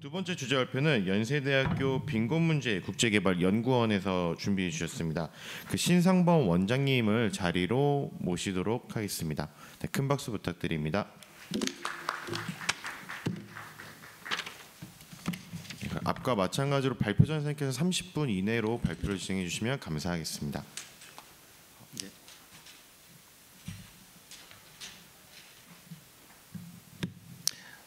두 번째 주제 발표는 연세대학교 빈곤문제 국제개발연구원에서 준비해 주셨습니다. 그 신상범 원장님을 자리로 모시도록 하겠습니다. 네, 큰 박수 부탁드립니다. 앞과 마찬가지로 발표 전선생님께서 30분 이내로 발표를 진행해 주시면 감사하겠습니다.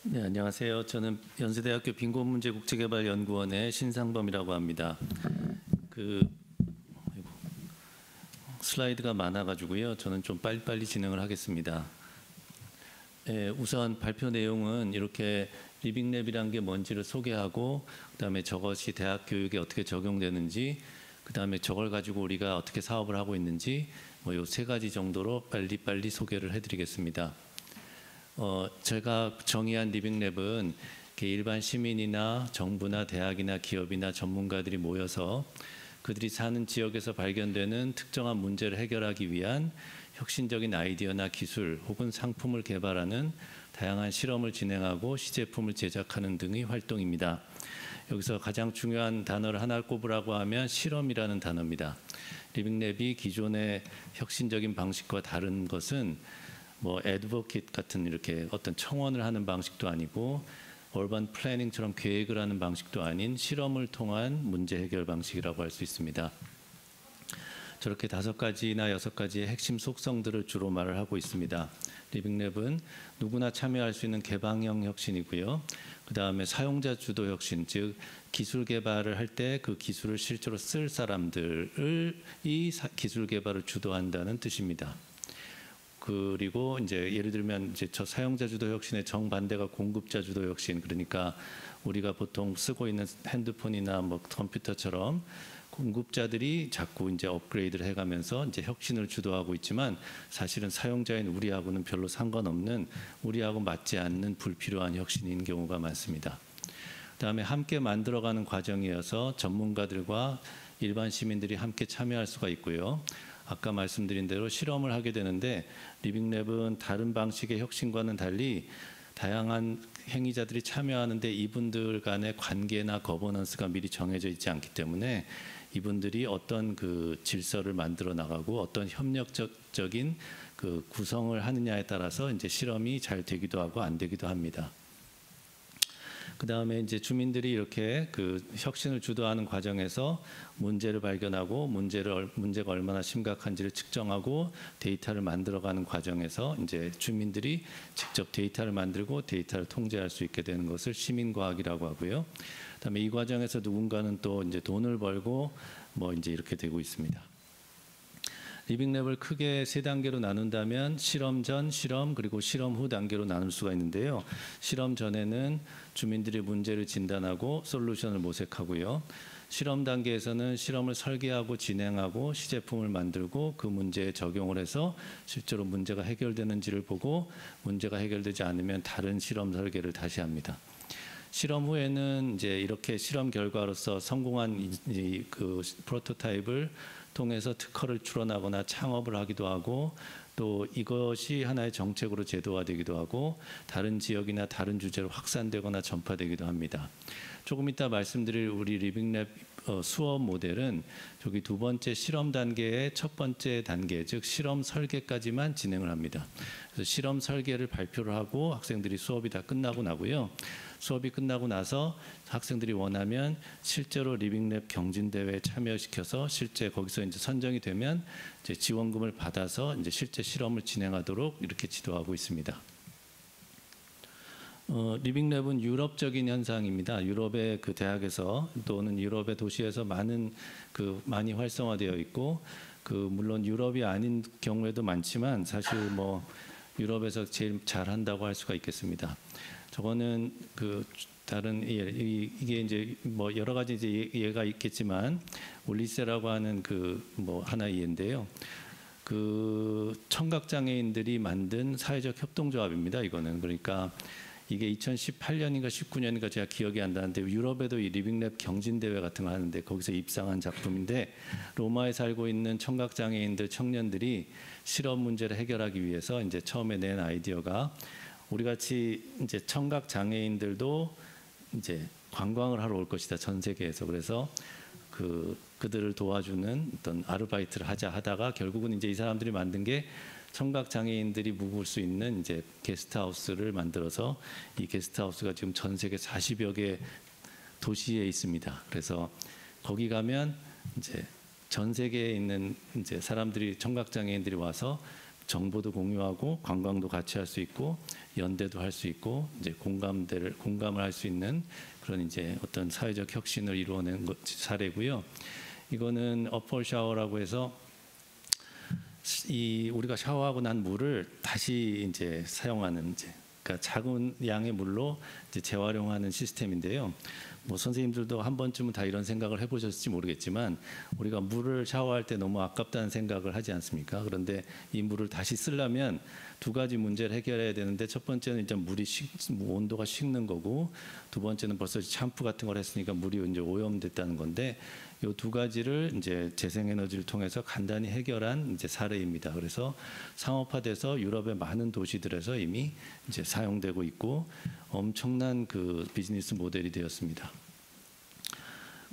네, 안녕하세요. 저는 연세대학교 빈곤문제 국제개발연구원의 신상범이라고 합니다. 슬라이드가 많아가지고요. 저는 좀 빨리빨리 진행을 하겠습니다. 우선 발표 내용은 이렇게 리빙랩이란 게 뭔지를 소개하고, 그다음에 저것이 대학 교육에 어떻게 적용되는지, 그다음에 저걸 가지고 우리가 어떻게 사업을 하고 있는지, 뭐 요 세 가지 정도로 빨리빨리 소개를 해드리겠습니다. 제가 정의한 리빙랩은 일반 시민이나 정부나 대학이나 기업이나 전문가들이 모여서 그들이 사는 지역에서 발견되는 특정한 문제를 해결하기 위한 혁신적인 아이디어나 기술 혹은 상품을 개발하는 다양한 실험을 진행하고 시제품을 제작하는 등의 활동입니다. 여기서 가장 중요한 단어를 하나 꼽으라고 하면 실험이라는 단어입니다. 리빙랩이 기존의 혁신적인 방식과 다른 것은 뭐 애드보킷 같은 이렇게 어떤 청원을 하는 방식도 아니고 얼반 플래닝처럼 계획을 하는 방식도 아닌 실험을 통한 문제 해결 방식이라고 할 수 있습니다. 저렇게 5가지나 6가지의 핵심 속성들을 주로 말을 하고 있습니다. 리빙랩은 누구나 참여할 수 있는 개방형 혁신이고요. 그 다음에 사용자 주도 혁신, 즉 기술 개발을 할 때 그 기술을 실제로 쓸 사람들을 기술 개발을 주도한다는 뜻입니다. 그리고 이제 예를 들면 이제 저 사용자 주도 혁신의 정반대가 공급자 주도 혁신, 그러니까 우리가 보통 쓰고 있는 핸드폰이나 뭐 컴퓨터처럼 공급자들이 자꾸 이제 업그레이드를 해가면서 이제 혁신을 주도하고 있지만 사실은 사용자인 우리하고는 별로 상관없는, 우리하고 맞지 않는 불필요한 혁신인 경우가 많습니다. 그다음에 함께 만들어가는 과정이어서 전문가들과 일반 시민들이 함께 참여할 수가 있고요. 아까 말씀드린 대로 실험을 하게 되는데 리빙랩은 다른 방식의 혁신과는 달리 다양한 행위자들이 참여하는데 이분들 간의 관계나 거버넌스가 미리 정해져 있지 않기 때문에 이분들이 어떤 그 질서를 만들어 나가고 어떤 협력적인 그 구성을 하느냐에 따라서 이제 실험이 잘 되기도 하고 안 되기도 합니다. 그 다음에 이제 주민들이 이렇게 그 혁신을 주도하는 과정에서 문제를 발견하고 문제가 얼마나 심각한지를 측정하고 데이터를 만들어가는 과정에서 이제 주민들이 직접 데이터를 만들고 데이터를 통제할 수 있게 되는 것을 시민과학이라고 하고요. 그다음에 이 과정에서 누군가는 또 이제 돈을 벌고 뭐 이제 이렇게 되고 있습니다. 리빙랩을 크게 3단계로 나눈다면 실험 전, 실험 그리고 실험 후 단계로 나눌 수가 있는데요. 실험 전에는 주민들이 문제를 진단하고 솔루션을 모색하고요. 실험 단계에서는 실험을 설계하고 진행하고 시제품을 만들고 그 문제에 적용을 해서 실제로 문제가 해결되는지를 보고 문제가 해결되지 않으면 다른 실험 설계를 다시 합니다. 실험 후에는 이제 이렇게 실험 결과로서 성공한 그 프로토타입을 통해서 특허를 출원하거나 창업을 하기도 하고 또 이것이 하나의 정책으로 제도화되기도 하고 다른 지역이나 다른 주제로 확산되거나 전파되기도 합니다. 조금 이따 말씀드릴 우리 리빙랩 수업 모델은 저기 2번째 실험 단계의 첫 번째 단계, 즉 실험 설계까지만 진행을 합니다. 그래서 실험 설계를 발표를 하고 학생들이 수업이 다 끝나고 나고요. 수업이 끝나고 나서 학생들이 원하면 실제로 리빙랩 경진대회에 참여시켜서 실제 거기서 이제 선정이 되면 이제 지원금을 받아서 이제 실제 실험을 진행하도록 이렇게 지도하고 있습니다. 리빙랩은 유럽적인 현상입니다. 유럽의 그 대학에서 또는 유럽의 도시에서 많이 활성화되어 있고 물론 유럽이 아닌 경우에도 많지만 사실 뭐 유럽에서 제일 잘한다고 할 수가 있겠습니다. 저거는 다른 이게 이제 뭐 여러 가지 이제 예가 있겠지만 올리세라고 하는 뭐 하나의 예인데요. 청각 장애인들이 만든 사회적 협동조합입니다. 이거는 그러니까 이게 2018년인가 19년인가 제가 기억이 안 나는데 유럽에도 이 리빙랩 경진대회 같은 거 하는데 거기서 입상한 작품인데 로마에 살고 있는 청각 장애인들 청년들이 실험 문제를 해결하기 위해서 이제 처음에 낸 아이디어가 우리 같이 이제 청각 장애인들도 이제 관광을 하러 올 것이다, 전 세계에서. 그래서 그들을 도와주는 어떤 아르바이트를 하다가 결국은 이제 이 사람들이 만든 게 청각 장애인들이 묵을 수 있는 이제 게스트하우스를 만들어서 이 게스트하우스가 지금 전 세계 40여 개 도시에 있습니다. 그래서 거기 가면 이제 전 세계에 있는 이제 사람들이, 청각 장애인들이 와서 정보도 공유하고 관광도 같이 할 수 있고 연대도 할 수 있고 이제 공감을 할 수 있는 그런 이제 어떤 사회적 혁신을 이루어낸 사례고요. 이거는 어펄 샤워라고 해서 우리가 샤워하고 난 물을 다시 이제 사용하는, 그러니까 작은 양의 물로 이제 재활용하는 시스템인데요. 뭐 선생님들도 한 번쯤은 다 이런 생각을 해보셨을지 모르겠지만 우리가 물을 샤워할 때 너무 아깝다는 생각을 하지 않습니까? 그런데 이 물을 다시 쓰려면 두 가지 문제를 해결해야 되는데, 첫 번째는 이제 물이 온도가 식는 거고, 두 번째는 벌써 샴푸 같은 걸 했으니까 물이 이제 오염됐다는 건데, 이 두 가지를 이제 재생에너지를 통해서 간단히 해결한 이제 사례입니다. 그래서 상업화돼서 유럽의 많은 도시들에서 이미 이제 사용되고 있고 엄청난 그 비즈니스 모델이 되었습니다.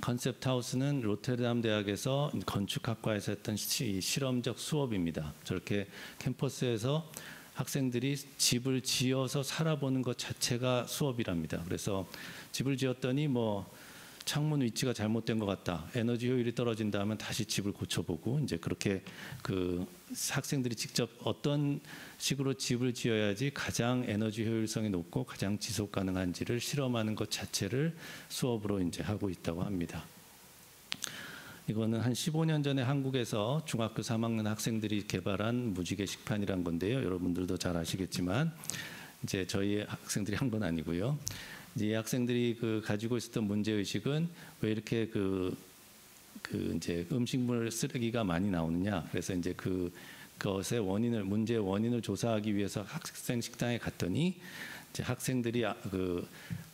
컨셉트 하우스는 로테르담 대학에서 건축학과에서 했던 실험적 수업입니다. 저렇게 캠퍼스에서 학생들이 집을 지어서 살아보는 것 자체가 수업이랍니다. 그래서 집을 지었더니 뭐 창문 위치가 잘못된 것 같다, 에너지 효율이 떨어진다 하면 다시 집을 고쳐보고, 이제 그렇게 그 학생들이 직접 어떤 식으로 집을 지어야지 가장 에너지 효율성이 높고 가장 지속 가능한지를 실험하는 것 자체를 수업으로 이제 하고 있다고 합니다. 이거는 한 15년 전에 한국에서 중학교 3학년 학생들이 개발한 무지개 식판이란 건데요. 여러분들도 잘 아시겠지만 이제 저희 학생들이 한 건 아니고요. 이제 학생들이 가지고 있었던 문제 의식은 왜 이렇게 이제 음식물 쓰레기가 많이 나오느냐. 그래서 이제 그것의 문제의 원인을 조사하기 위해서 학생 식당에 갔더니 이제 학생들이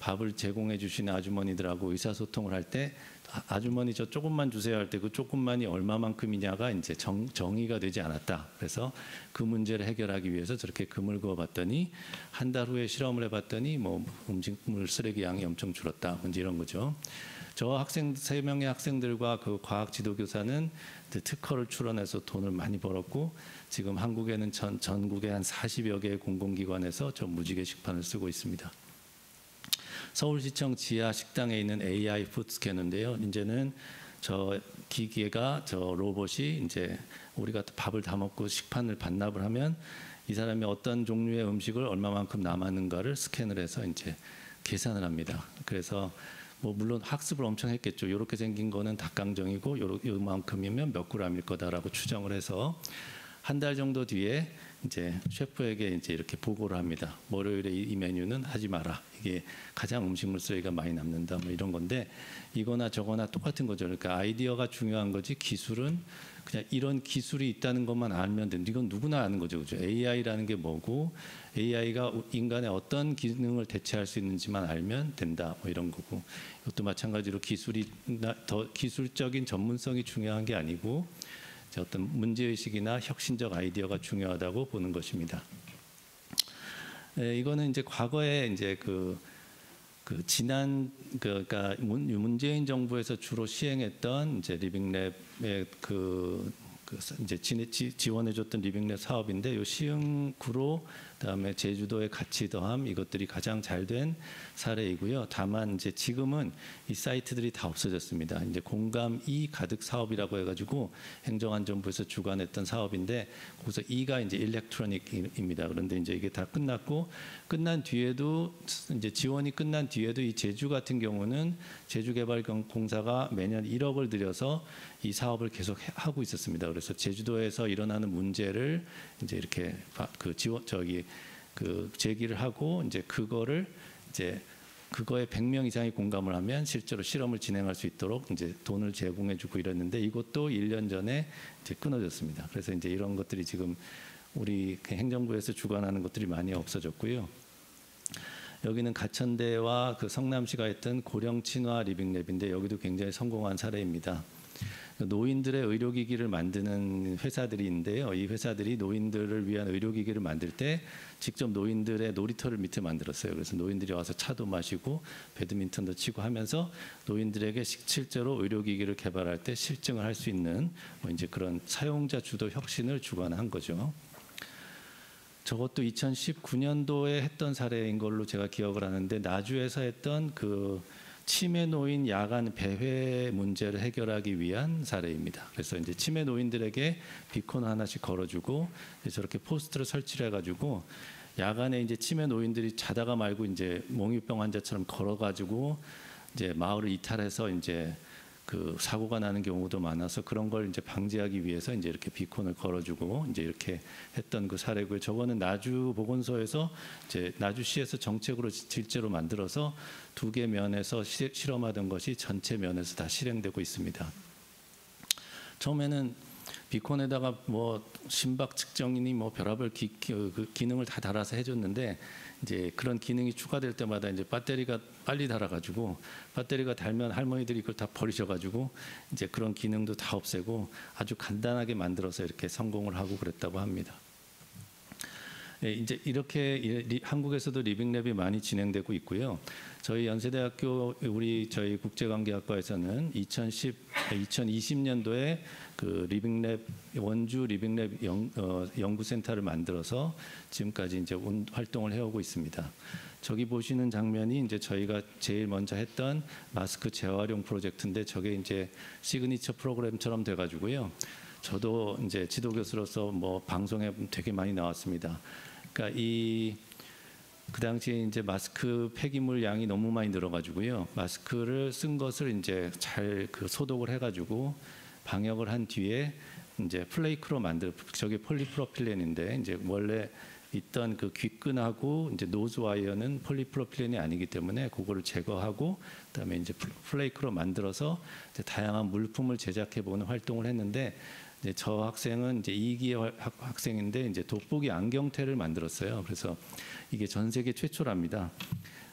밥을 제공해 주시는 아주머니들하고 의사소통을 할 때 아주머니 저 조금만 주세요 할 때 그 조금만이 얼마만큼이냐가 이제 정의가 되지 않았다. 그래서 그 문제를 해결하기 위해서 저렇게 금을 그어봤더니 한 달 후에 실험을 해봤더니 뭐 음식물 쓰레기 양이 엄청 줄었다. 이제 이런 거죠. 저 세 명의 학생들과 그 과학 지도교사는 특허를 출원해서 돈을 많이 벌었고 지금 한국에는 전국에 한 40여 개의 공공기관에서 저 무지개 식판을 쓰고 있습니다. 서울시청 지하 식당에 있는 AI 푸드 스캐너인데요. 이제는 저 기계가, 저 로봇이 이제 우리가 밥을 다 먹고 식판을 반납을 하면 이 사람이 어떤 종류의 음식을 얼마만큼 남았는가를 스캔을 해서 이제 계산을 합니다. 그래서 뭐 물론 학습을 엄청 했겠죠. 이렇게 생긴 거는 닭강정이고 요만큼이면 몇 g일 거다라고 추정을 해서 한 달 정도 뒤에 이제 셰프에게 이제 이렇게 보고를 합니다. 월요일에 이 메뉴는 하지 마라. 이게 가장 음식물 쓰레기가 많이 남는다. 뭐 이런 건데 이거나 저거나 똑같은 거죠. 그러니까 아이디어가 중요한 거지 기술은 그냥 이런 기술이 있다는 것만 알면 되는데 이건 누구나 아는 거죠. 그죠? AI라는 게 뭐고 AI가 인간의 어떤 기능을 대체할 수 있는지만 알면 된다. 뭐 이런 거고 이것도 마찬가지로 더 기술적인 전문성이 중요한 게 아니고 어떤 문제의식이나 혁신적 아이디어가 중요하다고 보는 것입니다. 이거는 이제 과거에 이제 그러니까 문재인 정부에서 주로 시행했던 이제 리빙랩의 이제 지원해줬던 리빙랩 사업인데 요 시흥구로 그다음에 제주도의 가치 더함 이것들이 가장 잘된 사례이고요. 다만 이제 지금은 이 사이트들이 다 없어졌습니다. 이제 공감 E 가득 사업이라고 해가지고 행정안전부에서 주관했던 사업인데 거기서 E가 이제 일렉트로닉입니다. 그런데 이제 이게 다 끝났고 끝난 뒤에도 이제 지원이 끝난 뒤에도 이 제주 같은 경우는 제주개발공사가 매년 1억을 들여서 이 사업을 계속 하고 있었습니다. 그래서 제주도에서 일어나는 문제를 이제 이렇게 제기를 하고 이제 그거를 이제 그거에 100명 이상이 공감을 하면 실제로 실험을 진행할 수 있도록 이제 돈을 제공해주고 이랬는데 이것도 1년 전에 이제 끊어졌습니다. 그래서 이제 이런 것들이 지금 우리 행정부에서 주관하는 것들이 많이 없어졌고요. 여기는 가천대와 성남시가 했던 고령 친화 리빙랩인데 여기도 굉장히 성공한 사례입니다. 노인들의 의료기기를 만드는 회사들이 있는데요. 이 회사들이 노인들을 위한 의료기기를 만들 때 직접 노인들의 놀이터를 밑에 만들었어요. 그래서 노인들이 와서 차도 마시고 배드민턴도 치고 하면서 노인들에게 실제로 의료기기를 개발할 때 실증을 할 수 있는 뭐 이제 그런 사용자 주도 혁신을 주관한 거죠. 저것도 2019년도에 했던 사례인 걸로 제가 기억을 하는데 나주에서 했던 그 치매 노인 야간 배회 문제를 해결하기 위한 사례입니다. 그래서 이제 치매 노인들에게 비콘 하나씩 걸어주고 저렇게 포스트를 설치를 해가지고 야간에 이제 치매 노인들이 자다가 말고 이제 몽유병 환자처럼 걸어가지고 이제 마을을 이탈해서 이제 그 사고가 나는 경우도 많아서 그런 걸 이제 방지하기 위해서 이제 이렇게 비콘을 걸어주고 이제 이렇게 했던 그 사례고요. 저거는 나주 보건소에서 이제 나주시에서 정책으로 실제로 만들어서 2개 면에서 실험하던 것이 전체 면에서 다 실행되고 있습니다. 처음에는 비콘에다가 뭐 심박 측정이니 뭐 별의별 그 기능을 다 달아서 해줬는데 이제 그런 기능이 추가될 때마다 이제 배터리가 빨리 닳아가지고 배터리가 닳으면 할머니들이 그걸 다 버리셔가지고 이제 그런 기능도 다 없애고 아주 간단하게 만들어서 이렇게 성공을 하고 그랬다고 합니다. 예, 이제 이렇게 한국에서도 리빙랩이 많이 진행되고 있고요. 저희 연세대학교 저희 국제관계학과에서는 2020년도에 그 리빙랩 원주 리빙랩 연구센터를 만들어서 지금까지 이제 활동을 해오고 있습니다. 저기 보시는 장면이 이제 저희가 제일 먼저 했던 마스크 재활용 프로젝트인데 저게 이제 시그니처 프로그램처럼 돼가지고요. 저도 이제 지도 교수로서 뭐 방송에 되게 많이 나왔습니다. 그러니까 그 당시에 이제 마스크 폐기물 양이 너무 많이 늘어가지고요. 마스크를 쓴 것을 이제 잘 그 소독을 해가지고 방역을 한 뒤에 이제 플레이크로 저게 폴리프로필렌인데 이제 원래 있던 그 귓끈하고 이제 노즈 와이어는 폴리프로필렌이 아니기 때문에 그거를 제거하고 그다음에 이제 플레이크로 만들어서 이제 다양한 물품을 제작해 보는 활동을 했는데 이제 저 학생은 이제 2기의 학생인데 이제 돋보기 안경테를 만들었어요. 그래서 이게 전 세계 최초랍니다.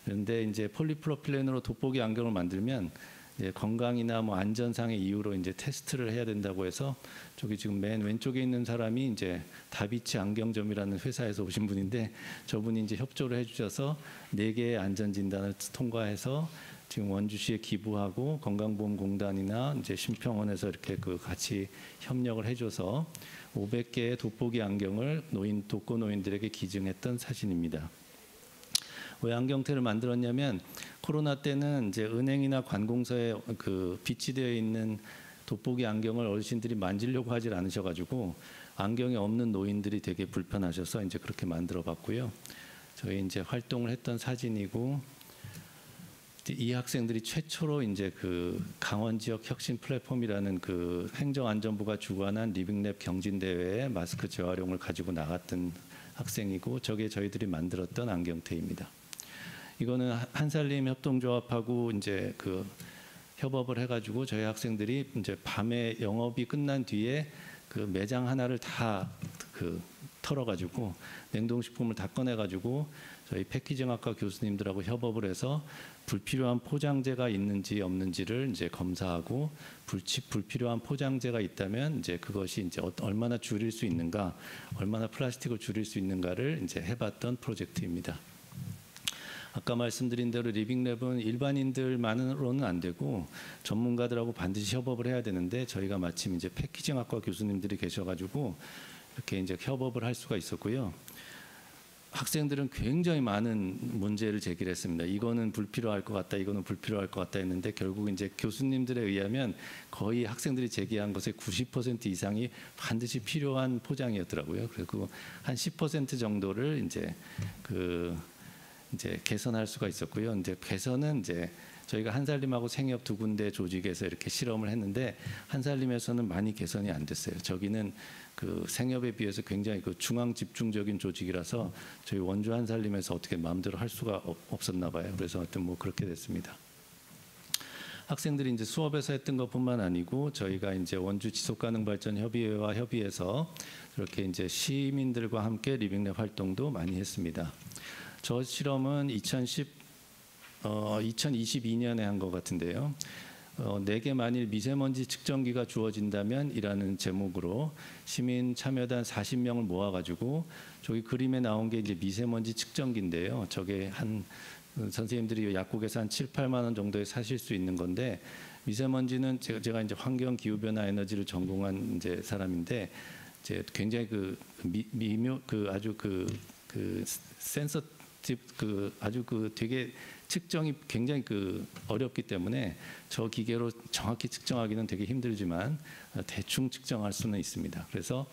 그런데 이제 폴리프로필렌으로 돋보기 안경을 만들면 이제 건강이나 뭐 안전상의 이유로 이제 테스트를 해야 된다고 해서 저기 지금 맨 왼쪽에 있는 사람이 이제 다비치 안경점이라는 회사에서 오신 분인데 저분이 이제 협조를 해주셔서 4개의 안전 진단을 통과해서 지금 원주시에 기부하고 건강보험공단이나 이제 심평원에서 이렇게 그 같이 협력을 해줘서 500개의 돋보기 안경을 독거 노인들에게 기증했던 사진입니다. 왜 안경테를 만들었냐면 코로나 때는 이제 은행이나 관공서에 그 비치되어 있는 돋보기 안경을 어르신들이 만지려고 하질 않으셔가지고 안경이 없는 노인들이 되게 불편하셔서 이제 그렇게 만들어봤고요. 저희 이제 활동을 했던 사진이고 이 학생들이 최초로 이제 그 강원 지역 혁신 플랫폼이라는 그 행정안전부가 주관한 리빙랩 경진대회에 마스크 재활용을 가지고 나갔던 학생이고 저게 저희들이 만들었던 안경테입니다. 이거는 한살림 협동조합하고 이제 그 협업을 해가지고 저희 학생들이 이제 밤에 영업이 끝난 뒤에 그 매장 하나를 다 그 털어가지고 냉동식품을 다 꺼내가지고 저희 패키징학과 교수님들하고 협업을 해서 불필요한 포장재가 있는지 없는지를 이제 검사하고 불필요한 포장재가 있다면 이제 그것이 이제 얼마나 줄일 수 있는가, 얼마나 플라스틱을 줄일 수 있는가를 이제 해봤던 프로젝트입니다. 아까 말씀드린 대로 리빙랩은 일반인들만으로는 안 되고 전문가들하고 반드시 협업을 해야 되는데 저희가 마침 이제 패키징학과 교수님들이 계셔가지고 이렇게 이제 협업을 할 수가 있었고요. 학생들은 굉장히 많은 문제를 제기를 했습니다. 이거는 불필요할 것 같다, 이거는 불필요할 것 같다 했는데 결국 이제 교수님들에 의하면 거의 학생들이 제기한 것의 90% 이상이 반드시 필요한 포장이었더라고요. 그리고 한 10% 정도를 이제 이제 개선할 수가 있었고요. 이제 개선은 이제 저희가 한살림하고 생협 2군데 조직에서 이렇게 실험을 했는데 한살림에서는 많이 개선이 안 됐어요. 저기는 그 생협에 비해서 굉장히 그 중앙 집중적인 조직이라서 저희 원주 한살림에서 어떻게 마음대로 할 수가 없었나 봐요. 그래서 하여튼 뭐 그렇게 됐습니다. 학생들이 이제 수업에서 했던 것뿐만 아니고 저희가 이제 원주 지속가능발전협의회와 협의해서 이렇게 이제 시민들과 함께 리빙랩 활동도 많이 했습니다. 저 실험은 2022년에 한 것 같은데요. 내게 만일 미세먼지 측정기가 주어진다면 이라는 제목으로 시민 참여단 40명을 모아가지고 저기 그림에 나온 게 이제 미세먼지 측정기인데요. 저게 한 선생님들이 약국에서 한 7, 8만 원 정도에 사실 수 있는 건데 미세먼지는 제가 이제 환경 기후 변화 에너지를 전공한 이제 사람인데 이제 굉장히 그 미묘 그 아주 그 센서티브 그 아주 그 되게 측정이 굉장히 그 어렵기 때문에 저 기계로 정확히 측정하기는 되게 힘들지만 대충 측정할 수는 있습니다. 그래서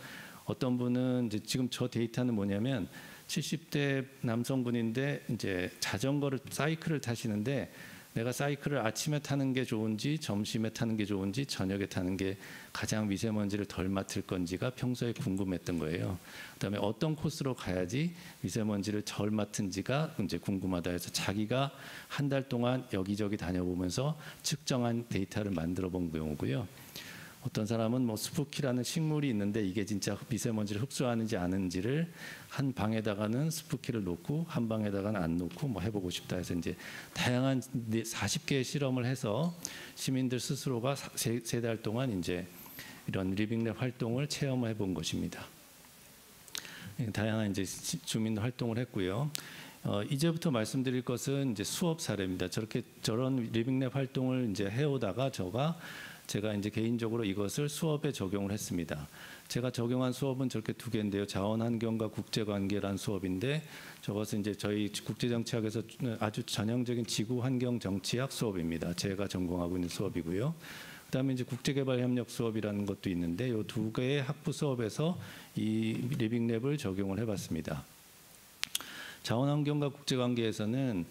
어떤 분은 이제 지금 저 데이터는 뭐냐면 70대 남성분인데 이제 자전거를 사이클을 타시는데 내가 사이클을 아침에 타는 게 좋은지 점심에 타는 게 좋은지 저녁에 타는 게 가장 미세먼지를 덜 맡을 건지가 평소에 궁금했던 거예요. 그다음에 어떤 코스로 가야지 미세먼지를 덜 맡은지가 이제 궁금하다 해서 자기가 한 달 동안 여기저기 다녀보면서 측정한 데이터를 만들어 본 경우고요. 어떤 사람은 뭐 스푸키라는 식물이 있는데 이게 진짜 미세먼지를 흡수하는지 아는지를 한 방에다가는 스푸키를 놓고 한 방에다가는 안 놓고 뭐 해보고 싶다 해서 이제 다양한 40개의 실험을 해서 시민들 스스로가 세 달 동안 이제 이런 리빙랩 활동을 체험해 본 것입니다. 다양한 이제 주민 활동을 했고요. 이제부터 말씀드릴 것은 이제 수업 사례입니다. 저런 리빙랩 활동을 이제 해오다가 제가 이제 개인적으로 이것을 수업에 적용을 했습니다. 제가 적용한 수업은 저렇게 두 개인데요. 자원환경과 국제관계란 수업인데 저것은 이제 저희 국제정치학에서 아주 전형적인 지구환경정치학 수업입니다. 제가 전공하고 있는 수업이고요. 그다음에 이제 국제개발협력 수업이라는 것도 있는데 이 두 개의 학부 수업에서 이 리빙랩을 적용을 해봤습니다. 자원환경과 국제관계에서는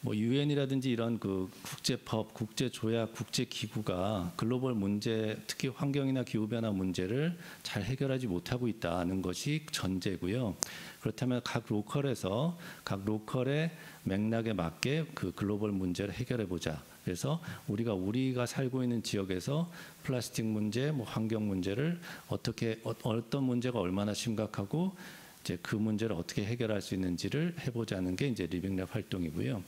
뭐 유엔이라든지 이런 그 국제법, 국제조약, 국제기구가 글로벌 문제, 특히 환경이나 기후변화 문제를 잘 해결하지 못하고 있다는 것이 전제고요. 그렇다면 각 로컬의 맥락에 맞게 그 글로벌 문제를 해결해 보자. 그래서 우리가 살고 있는 지역에서 플라스틱 문제, 뭐 환경 문제를 어떤 문제가 얼마나 심각하고 이제 그 문제를 어떻게 해결할 수 있는지를 해보자는 게 이제 리빙랩 활동이고요.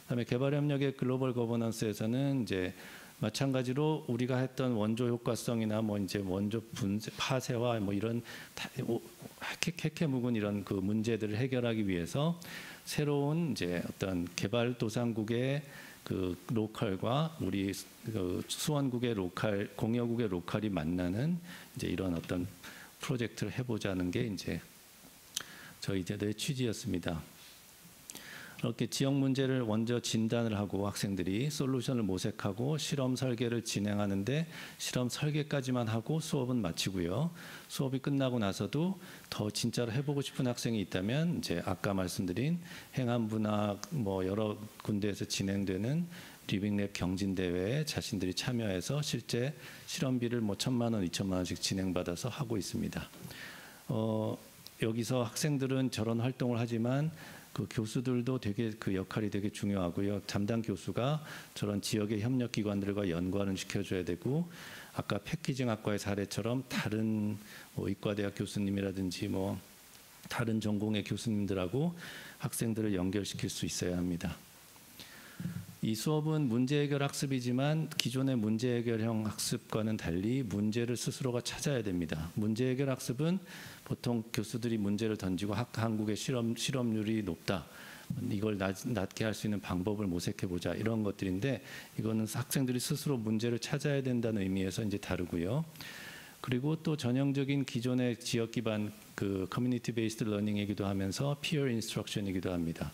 그다음에 개발협력의 글로벌 거버넌스에서는 이제 마찬가지로 우리가 했던 원조 효과성이나 뭐 이제 원조 분쇄, 파쇄와 뭐 이런 캐캐묵은 이런 그 문제들을 해결하기 위해서 새로운 이제 어떤 개발도상국의 그 로컬과 우리 그 수원국의 로컬, 공여국의 로컬이 만나는 이제 이런 어떤 프로젝트를 해보자는 게 이제 저희들의 취지였습니다. 이렇게 지역 문제를 먼저 진단을 하고 학생들이 솔루션을 모색하고 실험 설계를 진행하는데 실험 설계까지만 하고 수업은 마치고요. 수업이 끝나고 나서도 더 진짜로 해보고 싶은 학생이 있다면 이제 아까 말씀드린 행안부나 뭐 여러 군데에서 진행되는 리빙랩 경진대회에 자신들이 참여해서 실제 실험비를 뭐 1,000만 원, 2,000만 원씩 진행받아서 하고 있습니다. 여기서 학생들은 저런 활동을 하지만 그 교수들도 되게 그 역할이 되게 중요하고요. 담당 교수가 저런 지역의 협력기관들과 연관을 시켜줘야 되고 아까 패키징학과의 사례처럼 다른 뭐 의과대학 교수님이라든지 뭐 다른 전공의 교수님들하고 학생들을 연결시킬 수 있어야 합니다. 이 수업은 문제 해결 학습이지만 기존의 문제 해결형 학습과는 달리 문제를 스스로가 찾아야 됩니다. 문제 해결 학습은 보통 교수들이 문제를 던지고 한국의 실업률이 높다. 이걸 낮게 할 수 있는 방법을 모색해 보자 이런 것들인데 이거는 학생들이 스스로 문제를 찾아야 된다는 의미에서 이제 다르고요. 그리고 또 전형적인 기존의 지역 기반 그 커뮤니티 베이스드 러닝이기도 하면서 피어 인스트럭션이기도 합니다.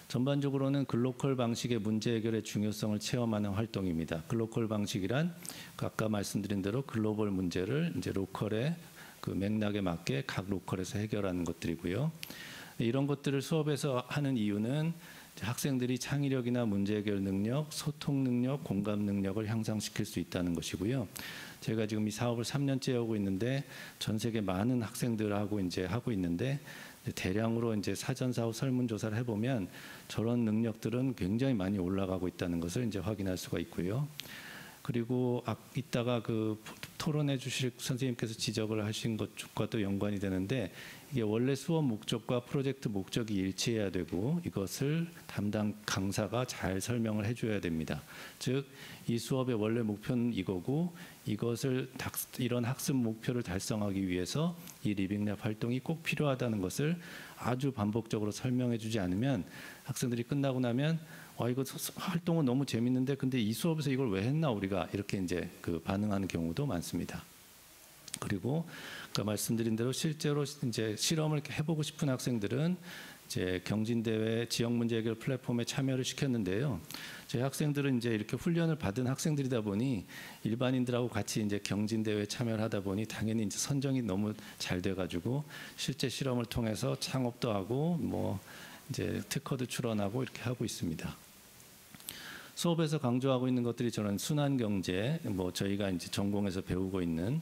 전반적으로는 글로컬 방식의 문제 해결의 중요성을 체험하는 활동입니다. 글로컬 방식이란 아까 말씀드린 대로 글로벌 문제를 이제 로컬의 그 맥락에 맞게 각 로컬에서 해결하는 것들이고요. 이런 것들을 수업에서 하는 이유는 학생들이 창의력이나 문제 해결 능력, 소통 능력, 공감 능력을 향상시킬 수 있다는 것이고요. 제가 지금 이 사업을 3년째 하고 있는데 전 세계 많은 학생들하고 이제 하고 있는데 대량으로 이제 사전사후 설문조사를 해보면 저런 능력들은 굉장히 많이 올라가고 있다는 것을 이제 확인할 수가 있고요. 그리고 이따가 그 토론해 주실 선생님께서 지적을 하신 것과도 연관이 되는데 이게 원래 수업 목적과 프로젝트 목적이 일치해야 되고 이것을 담당 강사가 잘 설명을 해줘야 됩니다. 즉 이 수업의 원래 목표는 이거고 이것을 이런 학습 목표를 달성하기 위해서 이 리빙랩 활동이 꼭 필요하다는 것을 아주 반복적으로 설명해 주지 않으면 학생들이 끝나고 나면 이거 활동은 너무 재밌는데 근데 이 수업에서 이걸 왜 했나 우리가 이렇게 이제 그 반응하는 경우도 많습니다. 그리고 아까 말씀드린 대로 실제로 이제 실험을 해보고 싶은 학생들은 이제 경진대회 지역문제 해결 플랫폼에 참여를 시켰는데요. 저희 학생들은 이제 이렇게 훈련을 받은 학생들이다 보니 일반인들하고 같이 이제 경진대회에 참여를 하다 보니 당연히 이제 선정이 너무 잘 돼가지고 실제 실험을 통해서 창업도 하고 뭐 이제 특허도 출원하고 이렇게 하고 있습니다. 수업에서 강조하고 있는 것들이 저는 순환 경제, 뭐 저희가 이제 전공에서 배우고 있는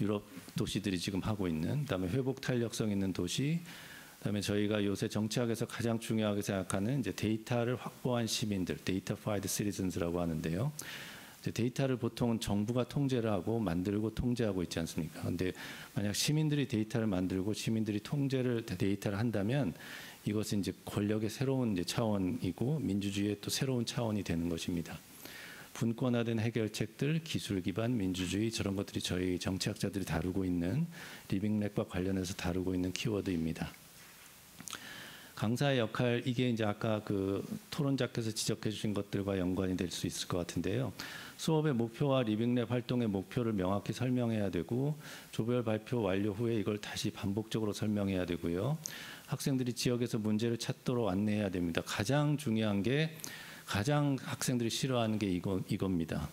유럽 도시들이 지금 하고 있는, 그다음에 회복 탄력성 있는 도시, 그다음에 저희가 요새 정치학에서 가장 중요하게 생각하는 이제 데이터를 확보한 시민들, 데이터파이드 시티즌스라고 하는데요. 이제 데이터를 보통은 정부가 통제를 하고 만들고 통제하고 있지 않습니까? 근데 만약 시민들이 데이터를 만들고 시민들이 데이터를 한다면 이것은 이제 권력의 새로운 이제 차원이고 민주주의의 또 새로운 차원이 되는 것입니다. 분권화된 해결책들, 기술 기반 민주주의 저런 것들이 저희 정치학자들이 다루고 있는 리빙랩과 관련해서 다루고 있는 키워드입니다. 강사의 역할, 이게 이제 아까 그 토론자께서 지적해 주신 것들과 연관이 될 수 있을 것 같은데요. 수업의 목표와 리빙랩 활동의 목표를 명확히 설명해야 되고 조별 발표 완료 후에 이걸 다시 반복적으로 설명해야 되고요. 학생들이 지역에서 문제를 찾도록 안내해야 됩니다. 가장 중요한 게 가장 학생들이 싫어하는 게 이겁니다.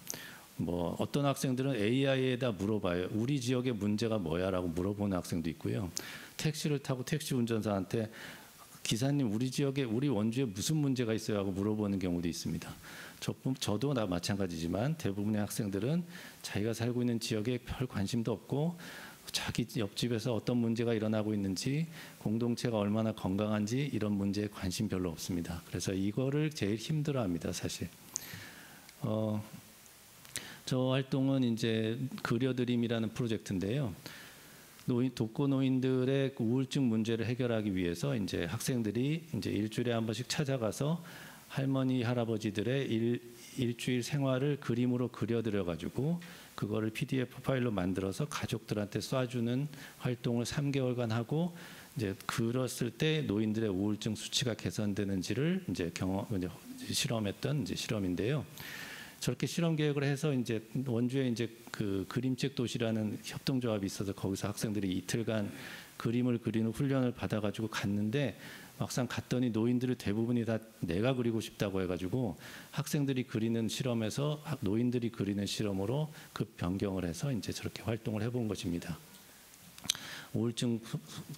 뭐 어떤 학생들은 AI에다 물어봐요. 우리 지역의 문제가 뭐야라고 물어보는 학생도 있고요. 택시를 타고 택시 운전사한테 기사님 우리 지역에 우리 원주에 무슨 문제가 있어요 하고 물어보는 경우도 있습니다. 저도 마찬가지지만 대부분의 학생들은 자기가 살고 있는 지역에 별 관심도 없고 자기 옆집에서 어떤 문제가 일어나고 있는지 공동체가 얼마나 건강한지 이런 문제에 관심 별로 없습니다. 그래서 이거를 제일 힘들어합니다, 사실. 저 활동은 이제 그려드림이라는 프로젝트인데요. 독거 노인들의 우울증 문제를 해결하기 위해서 이제 학생들이 이제 일주일에 한 번씩 찾아가서 할머니 할아버지들의 일주일 생활을 그림으로 그려드려 가지고 그거를 PDF 파일로 만들어서 가족들한테 쏴주는 활동을 3개월간 하고 이제 그렸을 때 노인들의 우울증 수치가 개선되는지를 이제 실험했던 이제 실험인데요. 저렇게 실험 계획을 해서 이제 원주에 이제 그 그림책 도시라는 협동조합이 있어서 거기서 학생들이 이틀간 그림을 그리는 훈련을 받아가지고 갔는데 막상 갔더니 노인들의 대부분이 다 내가 그리고 싶다고 해가지고 학생들이 그리는 실험에서 노인들이 그리는 실험으로 그 변경을 해서 이제 저렇게 활동을 해본 것입니다. 우울증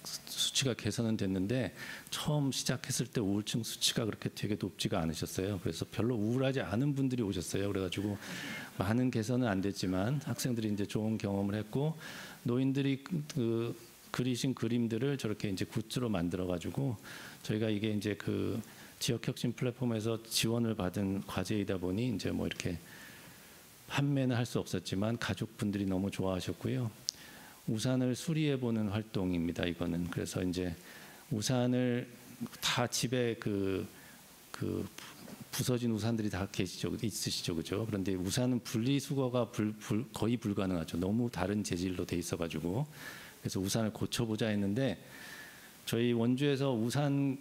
수치가 개선은 됐는데 처음 시작했을 때 우울증 수치가 그렇게 되게 높지가 않으셨어요. 그래서 별로 우울하지 않은 분들이 오셨어요. 그래가지고 많은 개선은 안 됐지만 학생들이 이제 좋은 경험을 했고 노인들이 그리신 그림들을 저렇게 이제 굿즈로 만들어가지고 저희가 이게 이제 그 지역혁신 플랫폼에서 지원을 받은 과제이다 보니 이제 뭐 이렇게 판매는 할 수 없었지만 가족분들이 너무 좋아하셨고요. 우산을 수리해보는 활동입니다. 이거는 그래서 이제 우산을 다 집에 그 부서진 우산들이 다 있으시죠, 그죠? 그런데 우산은 분리수거가 거의 불가능하죠. 너무 다른 재질로 돼 있어가지고 그래서 우산을 고쳐보자 했는데 저희 원주에서 우산